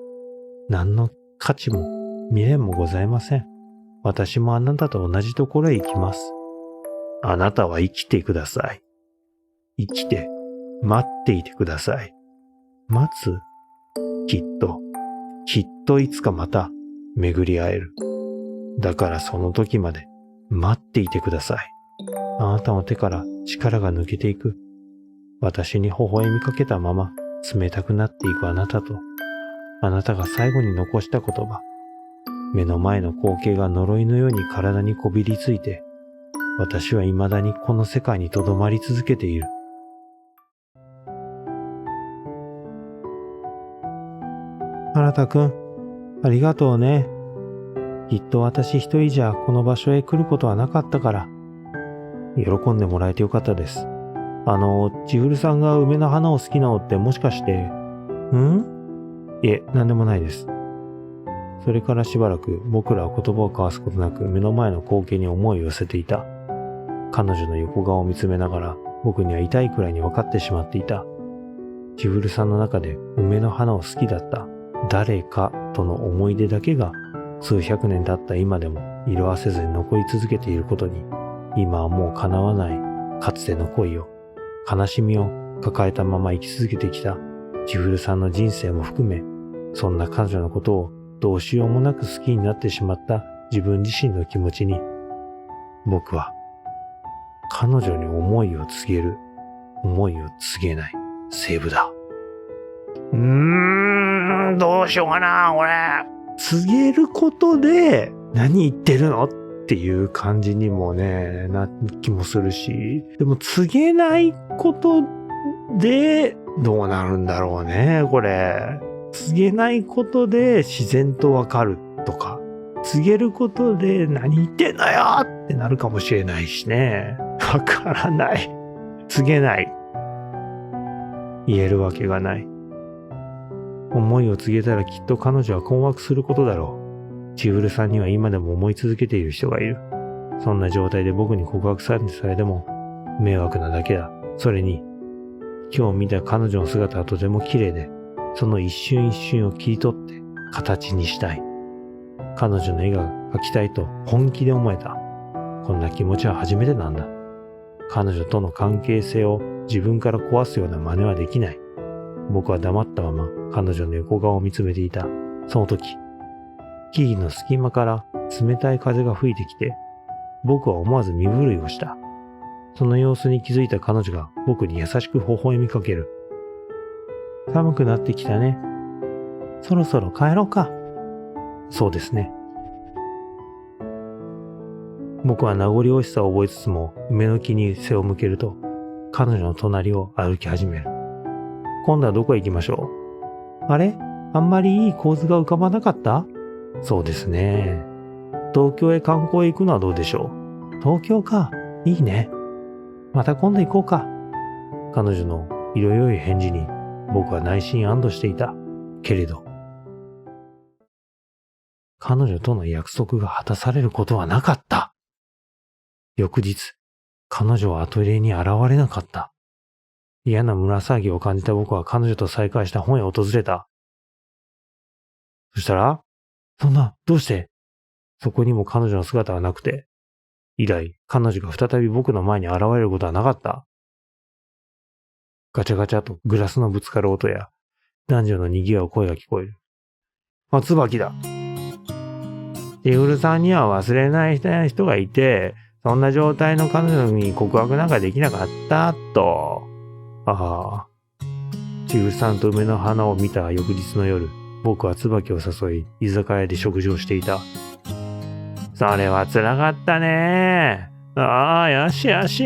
何の価値も未練もございません。私もあなたと同じところへ行きます。あなたは生きてください。生きて待っていてください。待つ？きっといつかまた巡り会える。だからその時まで待っていてください。あなたの手から力が抜けていく。私に微笑みかけたまま冷たくなっていくあなたと、あなたが最後に残した言葉。目の前の光景が呪いのように体にこびりついて、私は未だにこの世界に留まり続けている。新田くん、ありがとうね。きっと私一人じゃこの場所へ来ることはなかったから。喜んでもらえてよかったです。千古さんが梅の花を好きなのってもしかして、いえ、なんでもないです。それからしばらく僕らは言葉を交わすことなく目の前の光景に思いを寄せていた。彼女の横顔を見つめながら僕には痛いくらいに分かってしまっていた。千古さんの中で梅の花を好きだった誰かとの思い出だけが数百年経った今でも色あせずに残り続けていることに、今はもう叶わないかつての恋を、悲しみを抱えたまま生き続けてきた千古さんの人生も含め、そんな彼女のことをどうしようもなく好きになってしまった自分自身の気持ちに、僕は彼女に思いを告げる、思いを告げないセーブだ。どうしようかな、俺。告げることで、何言ってるのっっていう感じにもね、な気もするし、でも告げないことでどうなるんだろうね、これ。告げないことで自然とわかるとか、告げることで何言ってんのよってなるかもしれないしね。わからない。告げない。言えるわけがない。思いを告げたらきっと彼女は困惑することだろう。千古さんには今でも思い続けている人がいる。そんな状態で僕に告白されても迷惑なだけだ。それに、今日見た彼女の姿はとても綺麗で、その一瞬一瞬を切り取って形にしたい。彼女の絵が描きたいと本気で思えた。こんな気持ちは初めてなんだ。彼女との関係性を自分から壊すような真似はできない。僕は黙ったまま彼女の横顔を見つめていた。その時、木々の隙間から冷たい風が吹いてきて、僕は思わず身震いをした。その様子に気づいた彼女が僕に優しく微笑みかける。寒くなってきたね。そろそろ帰ろうか。そうですね。僕は名残惜しさを覚えつつも梅の木に背を向けると、彼女の隣を歩き始める。今度はどこへ行きましょう？あれ？あんまりいい構図が浮かばなかった？そうですね。東京へ観光へ行くのはどうでしょう？東京か。いいね。また今度行こうか。彼女の色良い返事に僕は内心安堵していた。けれど、彼女との約束が果たされることはなかった。翌日、彼女はアトリエに現れなかった。嫌な胸騒ぎを感じた僕は彼女と再会した本へ訪れた。そしたら、そんな、どうして？そこにも彼女の姿はなくて、以来彼女が再び僕の前に現れることはなかった。ガチャガチャとグラスのぶつかる音や、男女の賑わう声が聞こえる。あ、椿だ。千古さんには忘れない人がいて、そんな状態の彼女に告白なんかできなかったと。ああ。千古さんと梅の花を見た翌日の夜、僕は椿を誘い、居酒屋で食事をしていた。それは辛かったね。ああ、よしよし。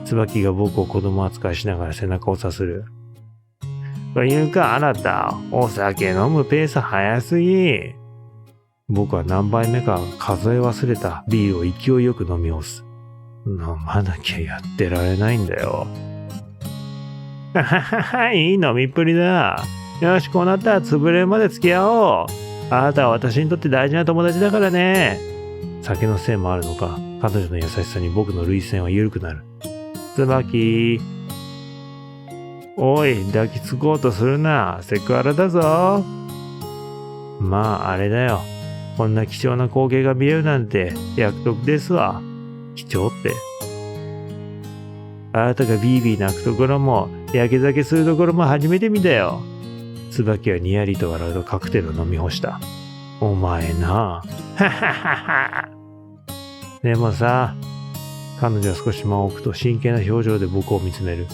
椿が僕を子供扱いしながら背中をさする。というかあなた、お酒飲むペース早すぎ。僕は何杯目か数え忘れたビールを勢いよく飲み干す。飲まなきゃやってられないんだよ。はははは、いい飲みっぷりだ。よし、こうなったら潰れるまで付き合おう。あなたは私にとって大事な友達だからね。酒のせいもあるのか、彼女の優しさに僕の涙腺は緩くなる。椿。おい、抱きつこうとするな。セクハラだぞ。まあ、あれだよ。こんな貴重な光景が見えるなんて約束ですわ。貴重って。あなたがビービー泣くところも、やけ酒するところも初めて見たよ。椿はにやりと笑うとカクテルを飲み干した。お前な。はははは。でもさ、彼女は少し間を置くと真剣な表情で僕を見つめる。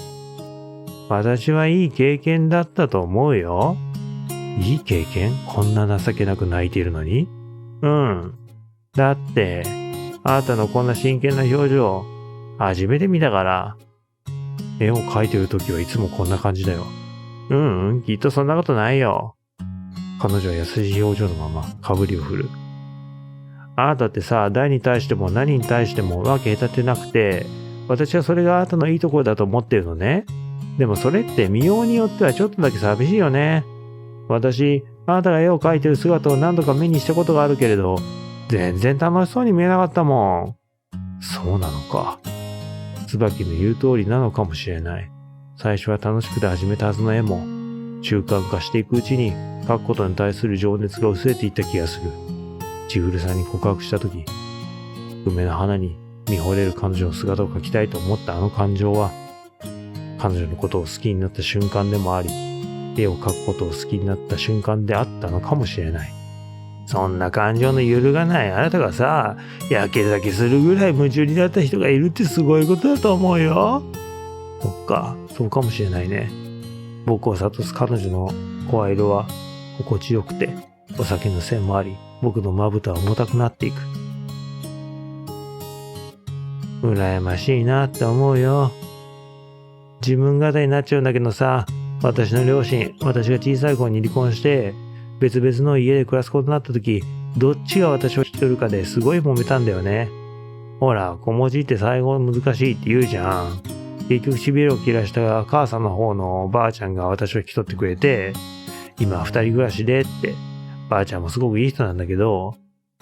私はいい経験だったと思うよ。いい経験？こんな情けなく泣いているのに？うん。だって、あなたのこんな真剣な表情、初めて見たから。絵を描いてるときはいつもこんな感じだよ。きっとそんなことないよ。彼女は優しい表情のまま、かぶりを振る。あなたってさ、誰に対しても何に対しても分け隔てなくて、私はそれがあなたのいいところだと思ってるのね。でもそれって見ようによってはちょっとだけ寂しいよね。私、あなたが絵を描いてる姿を何度か目にしたことがあるけれど、全然楽しそうに見えなかったもん。そうなのか。椿の言う通りなのかもしれない。最初は楽しくて始めたはずの絵も、習慣化していくうちに描くことに対する情熱が薄れていった気がする。千古さんに告白したとき、梅の花に見惚れる彼女の姿を描きたいと思ったあの感情は、彼女のことを好きになった瞬間でもあり、絵を描くことを好きになった瞬間であったのかもしれない。そんな感情の揺るがないあなたがさ、やけ酒するぐらい夢中になった人がいるってすごいことだと思うよ。そっか、そうかもしれないね。僕を諭す彼女の声色は心地よくて、お酒のせいもあり、僕のまぶたは重たくなっていく。羨ましいなって思うよ。自分語りになっちゃうんだけどさ、私の両親、私が小さい頃に離婚して、別々の家で暮らすことになった時、どっちが私を引き取るかですごい揉めたんだよね。ほら、子持ちって最後難しいって言うじゃん。結局しびれを切らした母さんの方のばあちゃんが私を引き取ってくれて、今二人暮らしでって、ばあちゃんもすごくいい人なんだけど、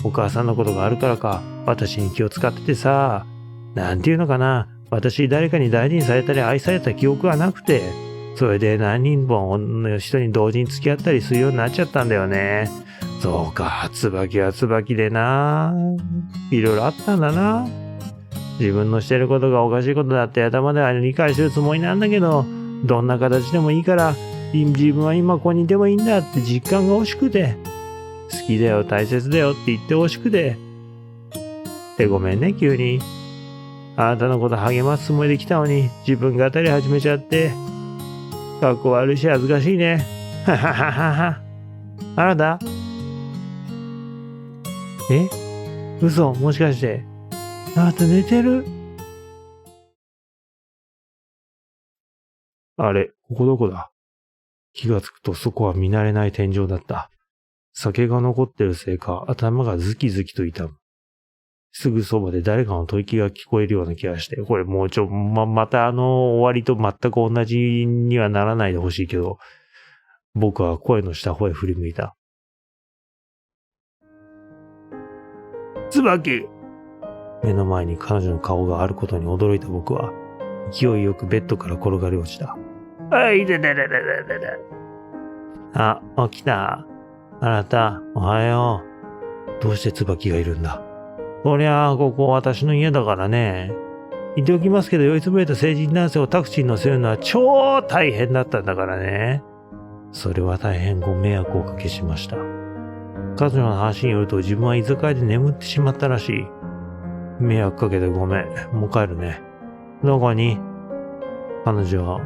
お母さんのことがあるからか、私に気を使っててさ、なんていうのかな、私誰かに大事にされたり愛された記憶がなくて、それで何人もの人に同時に付き合ったりするようになっちゃったんだよね。そうか、椿は椿でな。いろいろあったんだな。自分のしてることがおかしいことだって頭では理解するつもりなんだけど、どんな形でもいいから、自分は今ここにいてもいいんだって実感が欲しくて、好きだよ、大切だよって言って欲しくて。で、ごめんね、急に。あなたのこと励ますつもりで来たのに、自分語り始めちゃって。かっこ悪いし恥ずかしいね。ははははは。あなた？嘘？もしかして。あなた寝てる？あれ、ここどこだ？気がつくとそこは見慣れない天井だった。酒が残ってるせいか頭がズキズキと痛む。すぐそばで誰かの吐息が聞こえるような気がして、これもうまた終わりと全く同じにはならないでほしいけど、僕は声のした方へ振り向いた。椿！目の前に彼女の顔があることに驚いた僕は、勢いよくベッドから転がり落ちた。あ、起きた。あなた、おはよう。どうして椿がいるんだ？そりゃあ、ここ私の家だからね。言っておきますけど、酔いつぶれた成人男性をタクシーに乗せるのは超大変だったんだからね。それは大変ご迷惑をおかけしました。彼女の話によると自分は居酒屋で眠ってしまったらしい。迷惑かけてごめん。もう帰るね。どこに？彼女は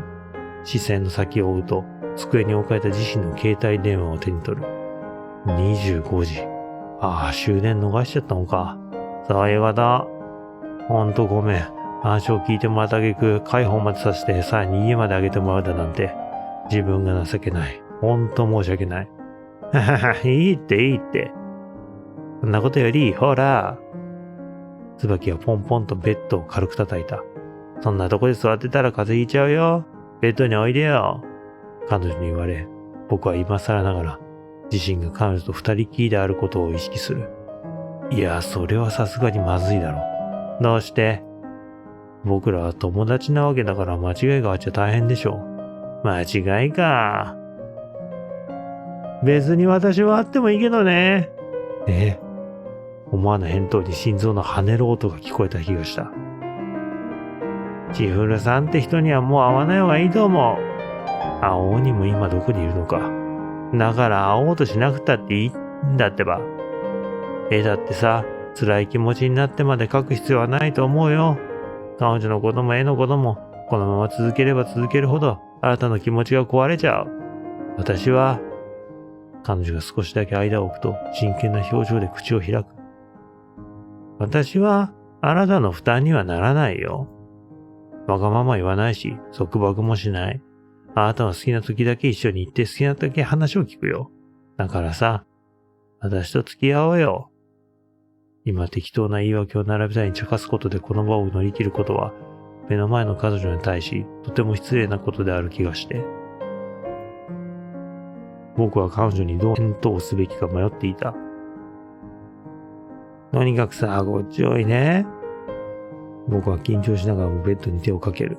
視線の先を追うと、机に置かれた自身の携帯電話を手に取る。25時。ああ、終電逃しちゃったのか。そういうこと。ほんとごめん。話を聞いてもらった挙句、解放までさせて、さらに家まであげてもらうだなんて。自分が情けない。ほんと申し訳ない。ははは、いいっていいって。そんなことより、ほら。椿はポンポンとベッドを軽く叩いた。そんなとこで座ってたら風邪ひいちゃうよ。ベッドにおいでよ。彼女に言われ、僕は今更ながら、自身が彼女と二人きりであることを意識する。いや、それはさすがにまずいだろう。どうして？僕らは友達なわけだから間違いがあっちゃ大変でしょ。間違いか。別に私はあってもいいけどね。思わぬ返答に心臓の跳ねる音が聞こえた気がした。千古さんって人にはもう会わない方がいいと思う。会おうにも今どこにいるのか。だから会おうとしなくたっていいんだってば。だってさ、辛い気持ちになってまで書く必要はないと思うよ。彼女のことものことも、このまま続ければ続けるほど、あなたの気持ちが壊れちゃう。私は、彼女が少しだけ間を置くと、真剣な表情で口を開く。私は、あなたの負担にはならないよ。わがまま言わないし、束縛もしない。あなたの好きな時だけ一緒に行って好きなだけ話を聞くよ。だからさ、私と付き合おうよ。今適当な言い訳を並べたりに茶化すことでこの場を乗り切ることは、目の前の彼女に対し、とても失礼なことである気がして。僕は彼女にどう返答すべきか迷っていた。とにかくさ、ごっちおいね。僕は緊張しながらもベッドに手をかける。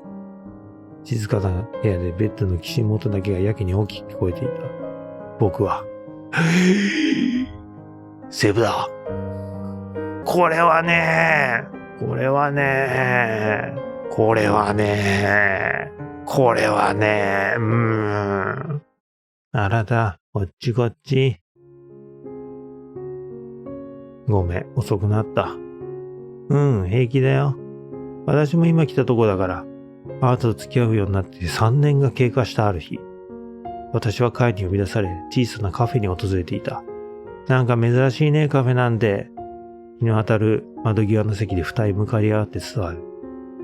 静かな部屋でベッドの岸元だけがやけに大きく聞こえていた。僕は、セーブだ。これはね、あらだ、こっちこっち。ごめん、遅くなった。平気だよ。私も今来たとこだから、あなたと付き合うようになって3年が経過したある日、私は会に呼び出され、小さなカフェに訪れていた。なんか珍しいね、カフェなんて。日の当たる窓際の席で二人向かい合って座る。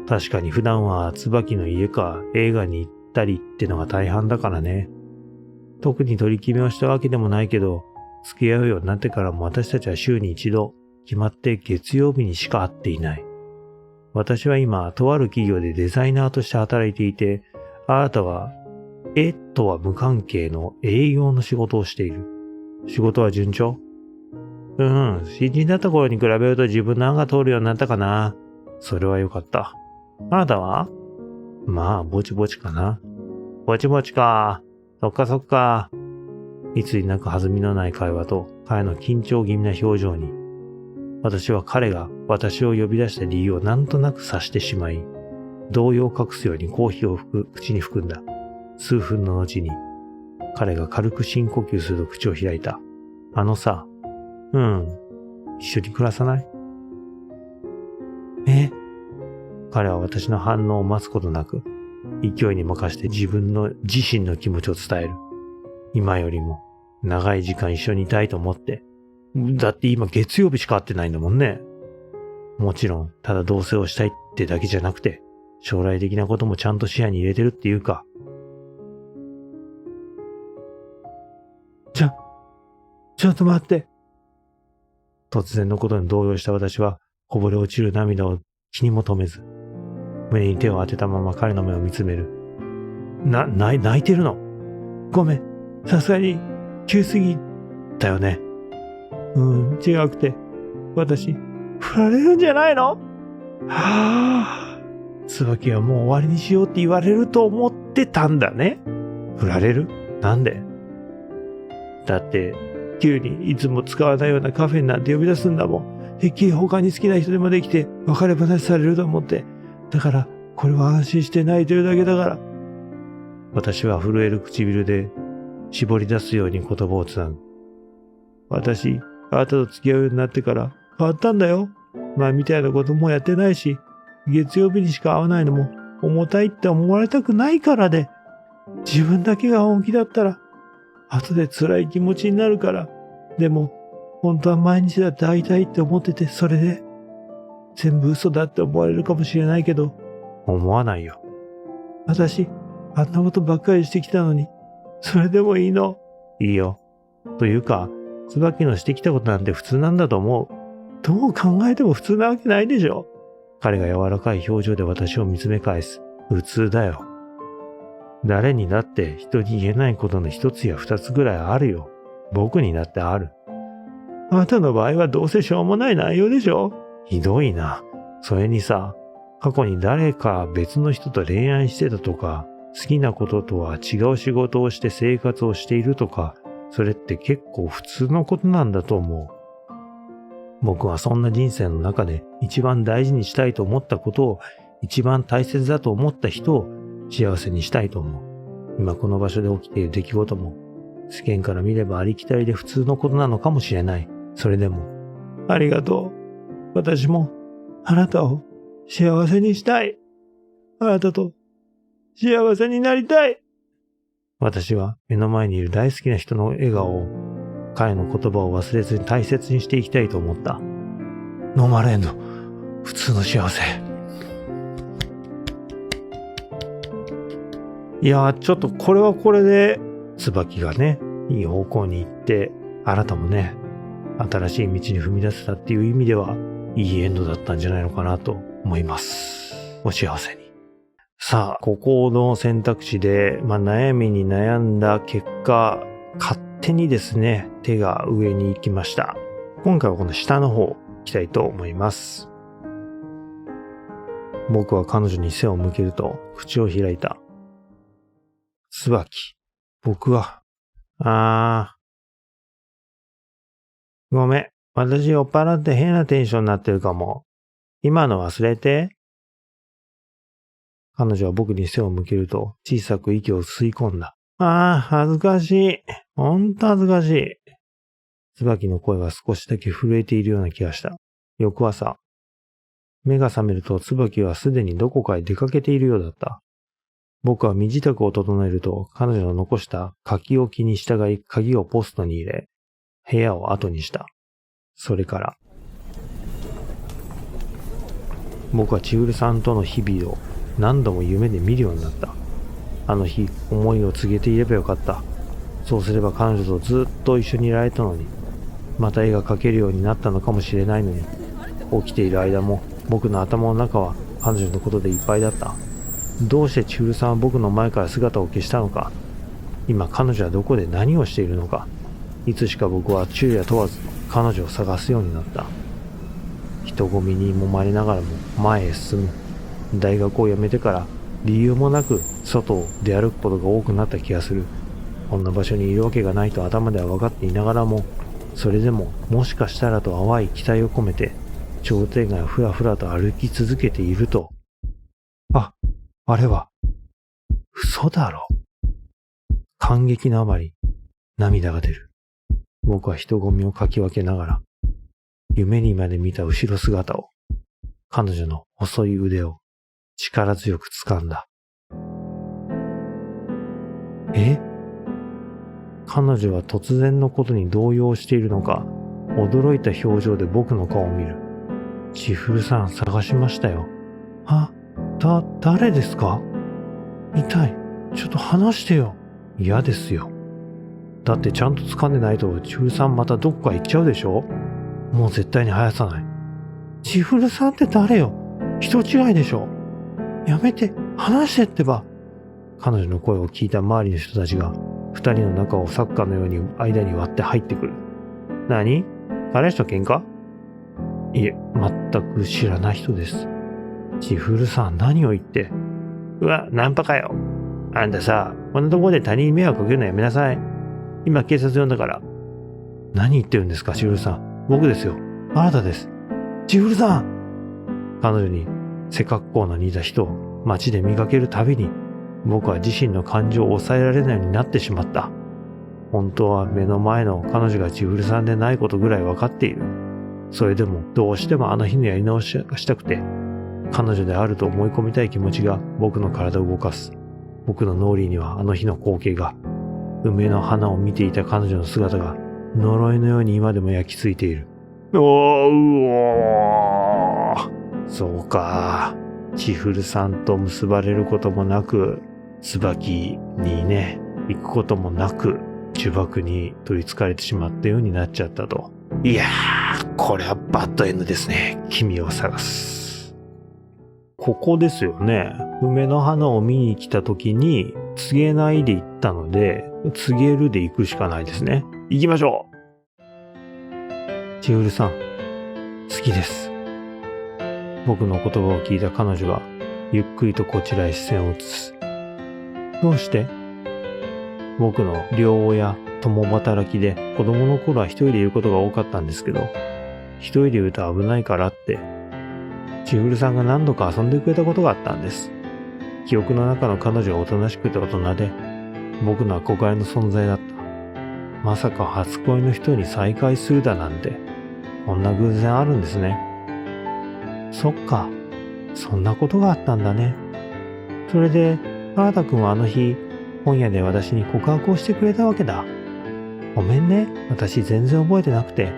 確かに普段は椿の家か映画に行ったりってのが大半だからね。特に取り決めをしたわけでもないけど、付き合うようになってからも私たちは週に一度、決まって月曜日にしか会っていない。私は今、とある企業でデザイナーとして働いていて、あなたは、絵とは無関係の営業の仕事をしている。仕事は順調？新人だった頃に比べると自分の案が通るようになったかな。それはよかった。あなたは？まあ、ぼちぼちかな。ぼちぼちか。そっかそっか。いつになく弾みのない会話と彼の緊張気味な表情に、私は彼が私を呼び出した理由をなんとなく察してしまい、動揺を隠すようにコーヒーを口に含んだ。数分の後に、彼が軽く深呼吸すると口を開いた。あのさ、一緒に暮らさない？彼は私の反応を待つことなく、勢いに任して自身の気持ちを伝える。今よりも長い時間一緒にいたいと思って。だって今月曜日しか会ってないんだもんね。もちろん、ただ同棲をしたいってだけじゃなくて、将来的なこともちゃんと視野に入れてるっていうか。ちょっと待って。突然のことに動揺した私は、こぼれ落ちる涙を気にも留めず、胸に手を当てたまま彼の目を見つめる。泣いてるの？ごめん、さすがに急すぎたよね。違くて、私、振られるんじゃないの？椿はもう終わりにしようって言われると思ってたんだね。振られる？なんで？だって、急にいつも使わないようなカフェになんて呼び出すんだもん。てっきり他に好きな人でもできて別れ話されると思って。だから、これは安心して泣いてるだけだから。私は震える唇で絞り出すように言葉をつなぐ。私、あなたと付き合うようになってから変わったんだよ。前みたいなこともやってないし、月曜日にしか会わないのも重たいって思われたくないからで、自分だけが本気だったら、後で辛い気持ちになるから。でも、本当は毎日だって会いたいって思ってて、それで、全部嘘だって思われるかもしれないけど、思わないよ。私、あんなことばっかりしてきたのに、それでもいいの？いいよ。というか、椿のしてきたことなんて普通なんだと思う。どう考えても普通なわけないでしょ。彼が柔らかい表情で私を見つめ返す。普通だよ。誰にだって人に言えないことの一つや二つぐらいあるよ。僕にだってある。あなたの場合はどうせしょうもない内容でしょ。ひどいな。それにさ、過去に誰か別の人と恋愛してたとか、好きなこととは違う仕事をして生活をしているとか、それって結構普通のことなんだと思う。僕はそんな人生の中で一番大事にしたいと思ったことを、一番大切だと思った人を幸せにしたいと思う。今この場所で起きている出来事も、世間から見ればありきたりで普通のことなのかもしれない。それでも、ありがとう。私もあなたを幸せにしたい。あなたと幸せになりたい。私は目の前にいる大好きな人の笑顔を、彼の言葉を忘れずに大切にしていきたいと思った。ノーマルエンド、普通の幸せ。いやー、ちょっとこれはこれで、椿がね、いい方向に行って、あなたもね、新しい道に踏み出せたっていう意味では、いいエンドだったんじゃないのかなと思います。お幸せに。さあ、ここの選択肢で、悩みに悩んだ結果、勝手にですね、手が上に行きました。今回はこの下の方、行きたいと思います。僕は彼女に背を向けると、口を開いた。椿、僕は、ごめん、私酔っ払って変なテンションになってるかも。今の忘れて。彼女は僕に背を向けると小さく息を吸い込んだ。恥ずかしい。ほんと恥ずかしい。椿の声は少しだけ震えているような気がした。翌朝、目が覚めると椿はすでにどこかへ出かけているようだった。僕は身支度を整えると彼女の残した書き置きに従い鍵をポストに入れ、部屋を後にした。それから。僕は千古さんとの日々を何度も夢で見るようになった。あの日、思いを告げていればよかった。そうすれば彼女とずっと一緒にいられたのに、また絵が描けるようになったのかもしれないのに、起きている間も僕の頭の中は彼女のことでいっぱいだった。どうして千古さんは僕の前から姿を消したのか。今彼女はどこで何をしているのか。いつしか僕は昼夜問わず彼女を探すようになった。人混みに揉まれながらも前へ進む。大学を辞めてから理由もなく外を出歩くことが多くなった気がする。こんな場所にいるわけがないと頭では分かっていながらも、それでももしかしたらと淡い期待を込めて商店街をふらふらと歩き続けていると、あれは嘘だろ。感激のあまり涙が出る。僕は人混みをかき分けながら夢にまで見た後ろ姿を、彼女の細い腕を力強く掴んだ。彼女は突然のことに動揺しているのか、驚いた表情で僕の顔を見る。千古さん、探しましたよ。誰ですか？痛い。ちょっと話してよ。嫌ですよ。だってちゃんと掴んでないと千古さんまたどこか行っちゃうでしょ？もう絶対に生やさない。千古さんって誰よ？人違いでしょ？やめて、話してってば。彼女の声を聞いた周りの人たちが二人の中をサッカーのように間に割って入ってくる。何？彼氏と喧嘩？いえ、全く知らない人です。千古さん、何を言って。うわ、ナンパかよ。あんたさ、こんなところで他人に迷惑かけるのやめなさい。今警察呼んだから。何言ってるんですか、千古さん。僕ですよ。あなたです。千古さん。彼女に背格好の似た人を街で見かけるたびに、僕は自身の感情を抑えられないようになってしまった。本当は目の前の彼女が千古さんでないことぐらい分かっている。それでもどうしてもあの日のやり直しがしたくて、彼女であると思い込みたい気持ちが僕の体を動かす。僕の脳裏にはあの日の光景が、梅の花を見ていた彼女の姿が呪いのように今でも焼き付いている。そうか。千古さんと結ばれることもなく、椿にね、行くこともなく、呪縛に取り憑かれてしまったようになっちゃったと。いやー、これはバッドエンドですね。君を探す。ここですよね。梅の花を見に来た時に、告げないで行ったので、告げるで行くしかないですね。行きましょう。千古さん、好きです。僕の言葉を聞いた彼女は、ゆっくりとこちらへ視線を移す。どうして？僕の両親、共働きで子供の頃は一人でいることが多かったんですけど、一人でいると危ないからって、千古さんが何度か遊んでくれたことがあったんです。記憶の中の彼女はおとなしくて大人で、僕の憧れの存在だった。まさか初恋の人に再会するだなんて、こんな偶然あるんですね。そっか、そんなことがあったんだね。それで、新くんはあの日、本屋で私に告白をしてくれたわけだ。ごめんね、私全然覚えてなくて。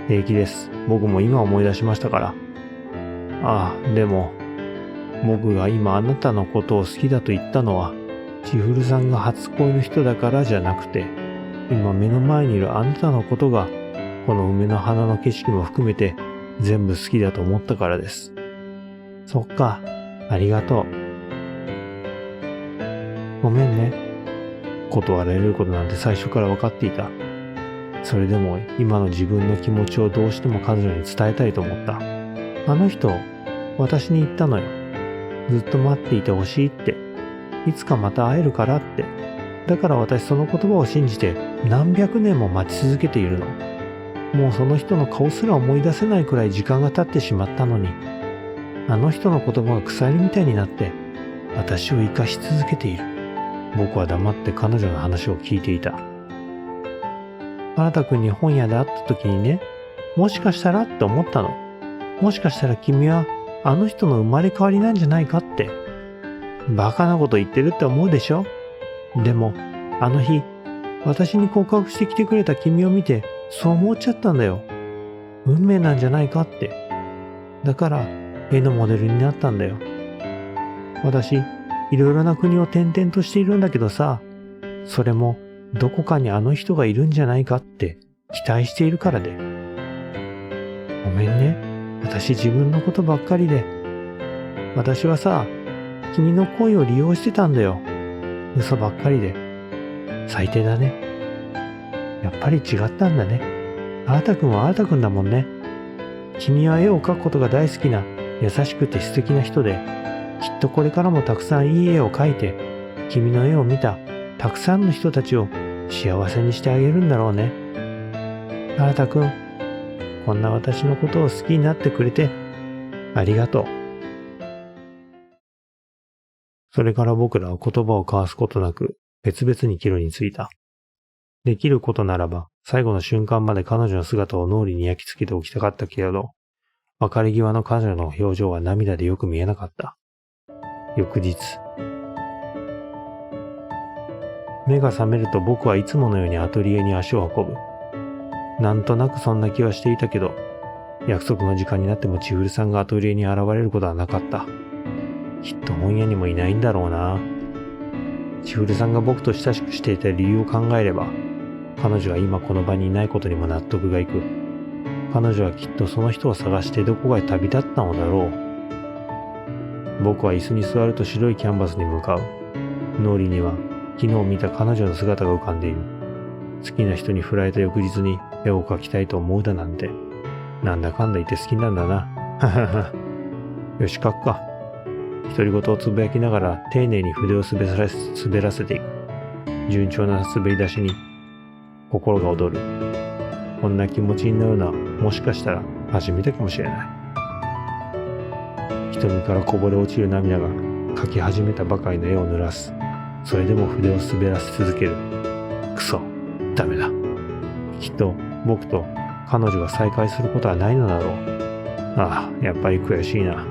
平気です。僕も今思い出しましたから。ああ、でも、僕が今あなたのことを好きだと言ったのは、千古さんが初恋の人だからじゃなくて、今目の前にいるあなたのことが、この梅の花の景色も含めて全部好きだと思ったからです。そっか、ありがとう。ごめんね。断られることなんて最初から分かっていた。それでも今の自分の気持ちをどうしても彼女に伝えたいと思った。あの人、私に言ったのよ。ずっと待っていてほしいって。いつかまた会えるからって。だから私その言葉を信じて何百年も待ち続けているの。もうその人の顔すら思い出せないくらい時間が経ってしまったのに、あの人の言葉が鎖みたいになって私を生かし続けている。僕は黙って彼女の話を聞いていた。新くんに本屋で会った時にね、もしかしたらって思ったの。もしかしたら君はあの人の生まれ変わりなんじゃないかって。バカなこと言ってるって思うでしょ？でも、あの日、私に告白してきてくれた君を見て、そう思っちゃったんだよ。運命なんじゃないかって。だから、絵のモデルになったんだよ。私、いろいろな国を転々としているんだけどさ、それもどこかにあの人がいるんじゃないかって期待しているからで。ごめんね。私自分のことばっかりで。私はさ、君の恋を利用してたんだよ。嘘ばっかりで。最低だね。やっぱり違ったんだね。新くんは新くんだもんね。君は絵を描くことが大好きな優しくて素敵な人で、きっとこれからもたくさんいい絵を描いて、君の絵を見たたくさんの人たちを幸せにしてあげるんだろうね。新くん、こんな私のことを好きになってくれてありがとう。それから僕らは言葉を交わすことなく別々に帰路に着いた。できることならば最後の瞬間まで彼女の姿を脳裏に焼き付けておきたかったけれど、別れ際の彼女の表情は涙でよく見えなかった。翌日。目が覚めると僕はいつものようにアトリエに足を運ぶ。なんとなくそんな気はしていたけど、約束の時間になっても千古さんがアトリエに現れることはなかった。きっと本屋にもいないんだろうな。千古さんが僕と親しくしていた理由を考えれば、彼女が今この場にいないことにも納得がいく。彼女はきっとその人を探してどこかへ旅立ったのだろう。僕は椅子に座ると白いキャンバスに向かう。脳裏には昨日見た彼女の姿が浮かんでいる。好きな人に振られた翌日に絵を描きたいと思うだなんて。なんだかんだ言って好きなんだな。ははは。よし、描くか。独り言をつぶやきながら丁寧に筆を滑らせていく。順調な滑り出しに心が躍る。こんな気持ちになるのはもしかしたら初めてかもしれない。瞳からこぼれ落ちる涙が描き始めたばかりの絵を濡らす。それでも筆を滑らせ続ける。くそ、ダメだ。きっと僕と彼女が再会することはないのだろう。ああ、やっぱり悔しいな。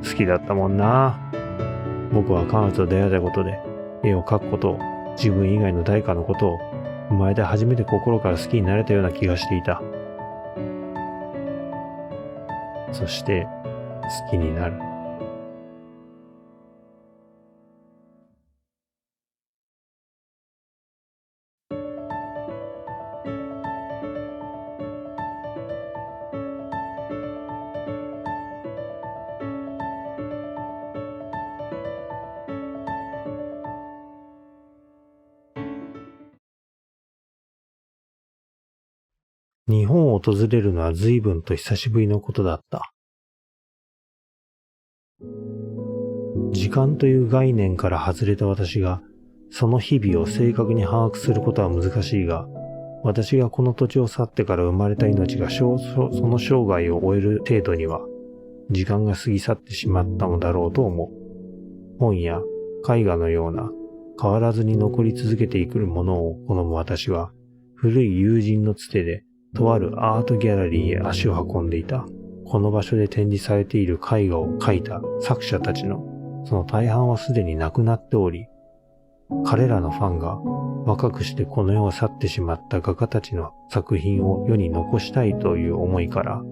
好きだったもんな。僕は彼女と出会えたことで、絵を描くことを、自分以外の誰かのことを、生まれて初めて心から好きになれたような気がしていた。そして、好きになる。日本を訪れるのは随分と久しぶりのことだった。時間という概念から外れた私が、その日々を正確に把握することは難しいが、私がこの土地を去ってから生まれた命がその生涯を終える程度には、時間が過ぎ去ってしまったのだろうと思う。本や絵画のような変わらずに残り続けていくものを好む私は、古い友人のつてで、とあるアートギャラリーへ足を運んでいた。この場所で展示されている絵画を描いた作者たちの、その大半はすでに亡くなっており、彼らのファンが若くしてこの世を去ってしまった画家たちの作品を世に残したいという思いから、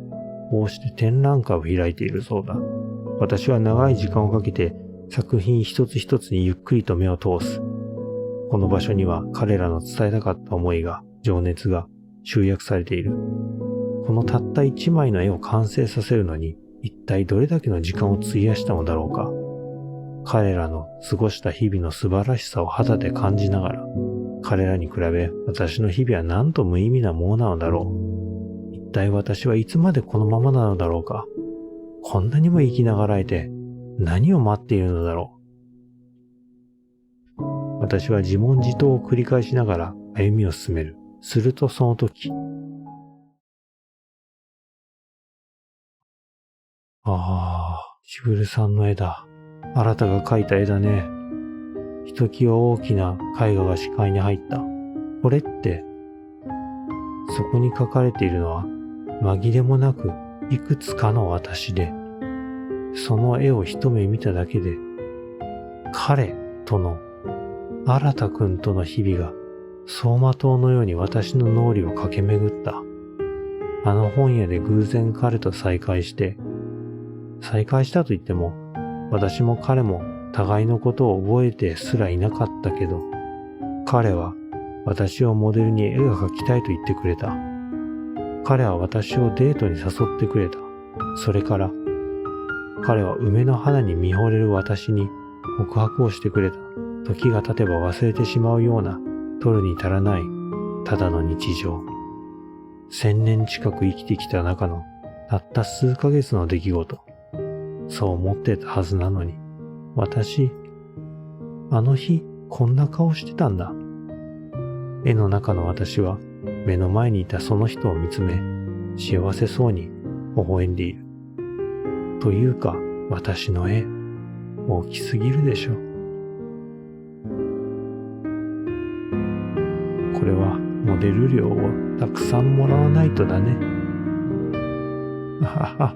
こうして展覧会を開いているそうだ。私は長い時間をかけて作品一つ一つにゆっくりと目を通す。この場所には彼らの伝えたかった思いが、情熱が集約されている。このたった一枚の絵を完成させるのに、一体どれだけの時間を費やしたのだろうか。彼らの過ごした日々の素晴らしさを肌で感じながら、彼らに比べ私の日々はなんと無意味なものなのだろう。一体私はいつまでこのままなのだろうか。こんなにも生きながらえて何を待っているのだろう。私は自問自答を繰り返しながら歩みを進める。するとその時、千古さんの絵だ。新たが描いた絵だね。ひときわ大きな絵画が視界に入った。これって、そこに描かれているのは紛れもなくいくつかの私で、その絵を一目見ただけで、彼との、新田くんとの日々が走馬灯のように私の脳裏を駆け巡った。あの本屋で偶然彼と再会して、再会したと言っても、私も彼も互いのことを覚えてすらいなかったけど、彼は私をモデルに絵が描きたいと言ってくれた。彼は私をデートに誘ってくれた。それから、彼は梅の花に見惚れる私に告白をしてくれた。時が経てば忘れてしまうような、取るに足らない、ただの日常。1000年近く生きてきた中の、たった数ヶ月の出来事。そう思ってたはずなのに、私、あの日、こんな顔してたんだ。絵の中の私は、目の前にいたその人を見つめ、幸せそうに微笑んでいる。というか、私の絵、大きすぎるでしょ。これはモデル料をたくさんもらわないとだね。はは。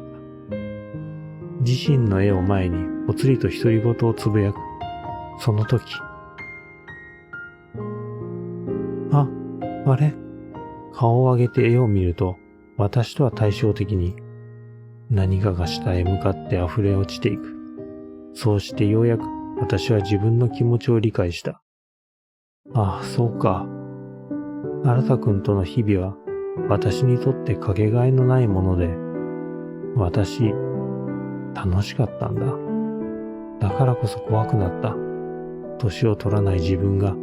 自身の絵を前にぽつりと独り言をつぶやく。その時。あれ？顔を上げて絵を見ると、私とは対照的に、何かが下へ向かって溢れ落ちていく。そうしてようやく私は自分の気持ちを理解した。ああ、そうか。新くんとの日々は私にとってかけがえのないもので、私、楽しかったんだ。だからこそ怖くなった。年を取らない自分が、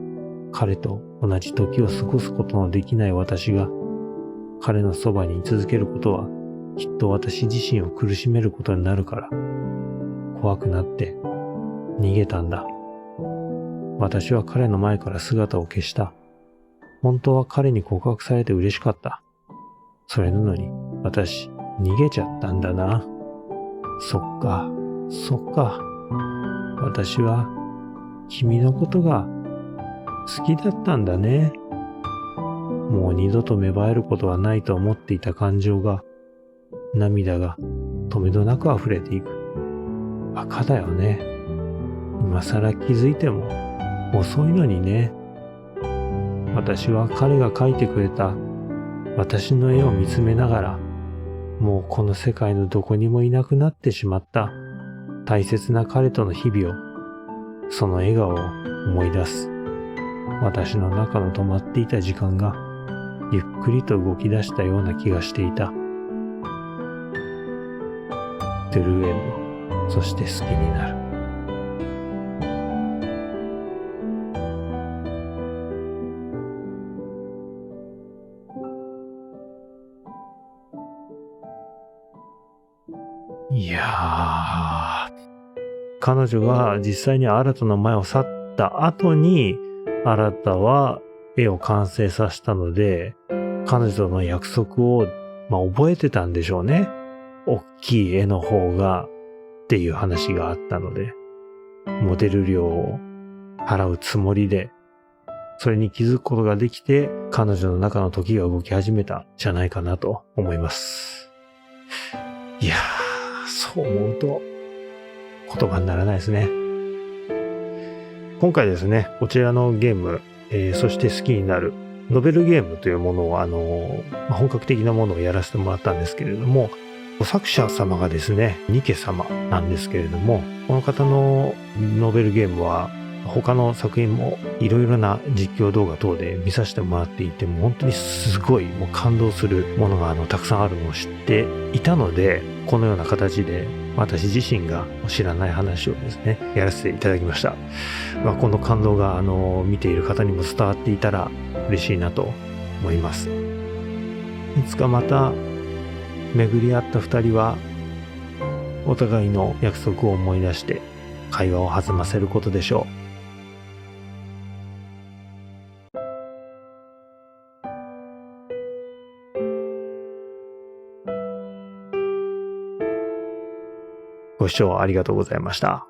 彼と同じ時を過ごすことのできない私が、彼のそばに居続けることは、きっと私自身を苦しめることになるから、怖くなって逃げたんだ。私は彼の前から姿を消した。本当は彼に告白されて嬉しかった。それなのに私逃げちゃったんだな。そっか。私は君のことが好きだったんだね。もう二度と芽生えることはないと思っていた感情が、涙がとめどなく溢れていく。バカだよね。今更気づいても遅いのにね。私は彼が描いてくれた私の絵を見つめながら、もうこの世界のどこにもいなくなってしまった大切な彼との日々を、その笑顔を思い出す。私の中の止まっていた時間がゆっくりと動き出したような気がしていた。トゥルーエンド、そして好きになる。いやー、彼女が実際に新たの前を去った後に、新たは絵を完成させたので、彼女との約束を、覚えてたんでしょうね。大きい絵の方がっていう話があったので、モデル料を払うつもりで、それに気づくことができて、彼女の中の時が動き始めたんじゃないかなと思います。いやー、そう思うと言葉にならないですね。今回ですね、こちらのゲーム、そして好きになるノベルゲームというものを本格的なものをやらせてもらったんですけれども、作者様がですね、ニケ様なんですけれども、この方のノベルゲームは他の作品もいろいろな実況動画等で見させてもらっていて、も本当にすごいもう感動するものがたくさんあるのを知っていたので、このような形で私自身が知らない話をですね、やらせていただきました。この感動が見ている方にも伝わっていたら嬉しいなと思います。いつかまた巡り合った二人はお互いの約束を思い出して会話を弾ませることでしょう。ご視聴ありがとうございました。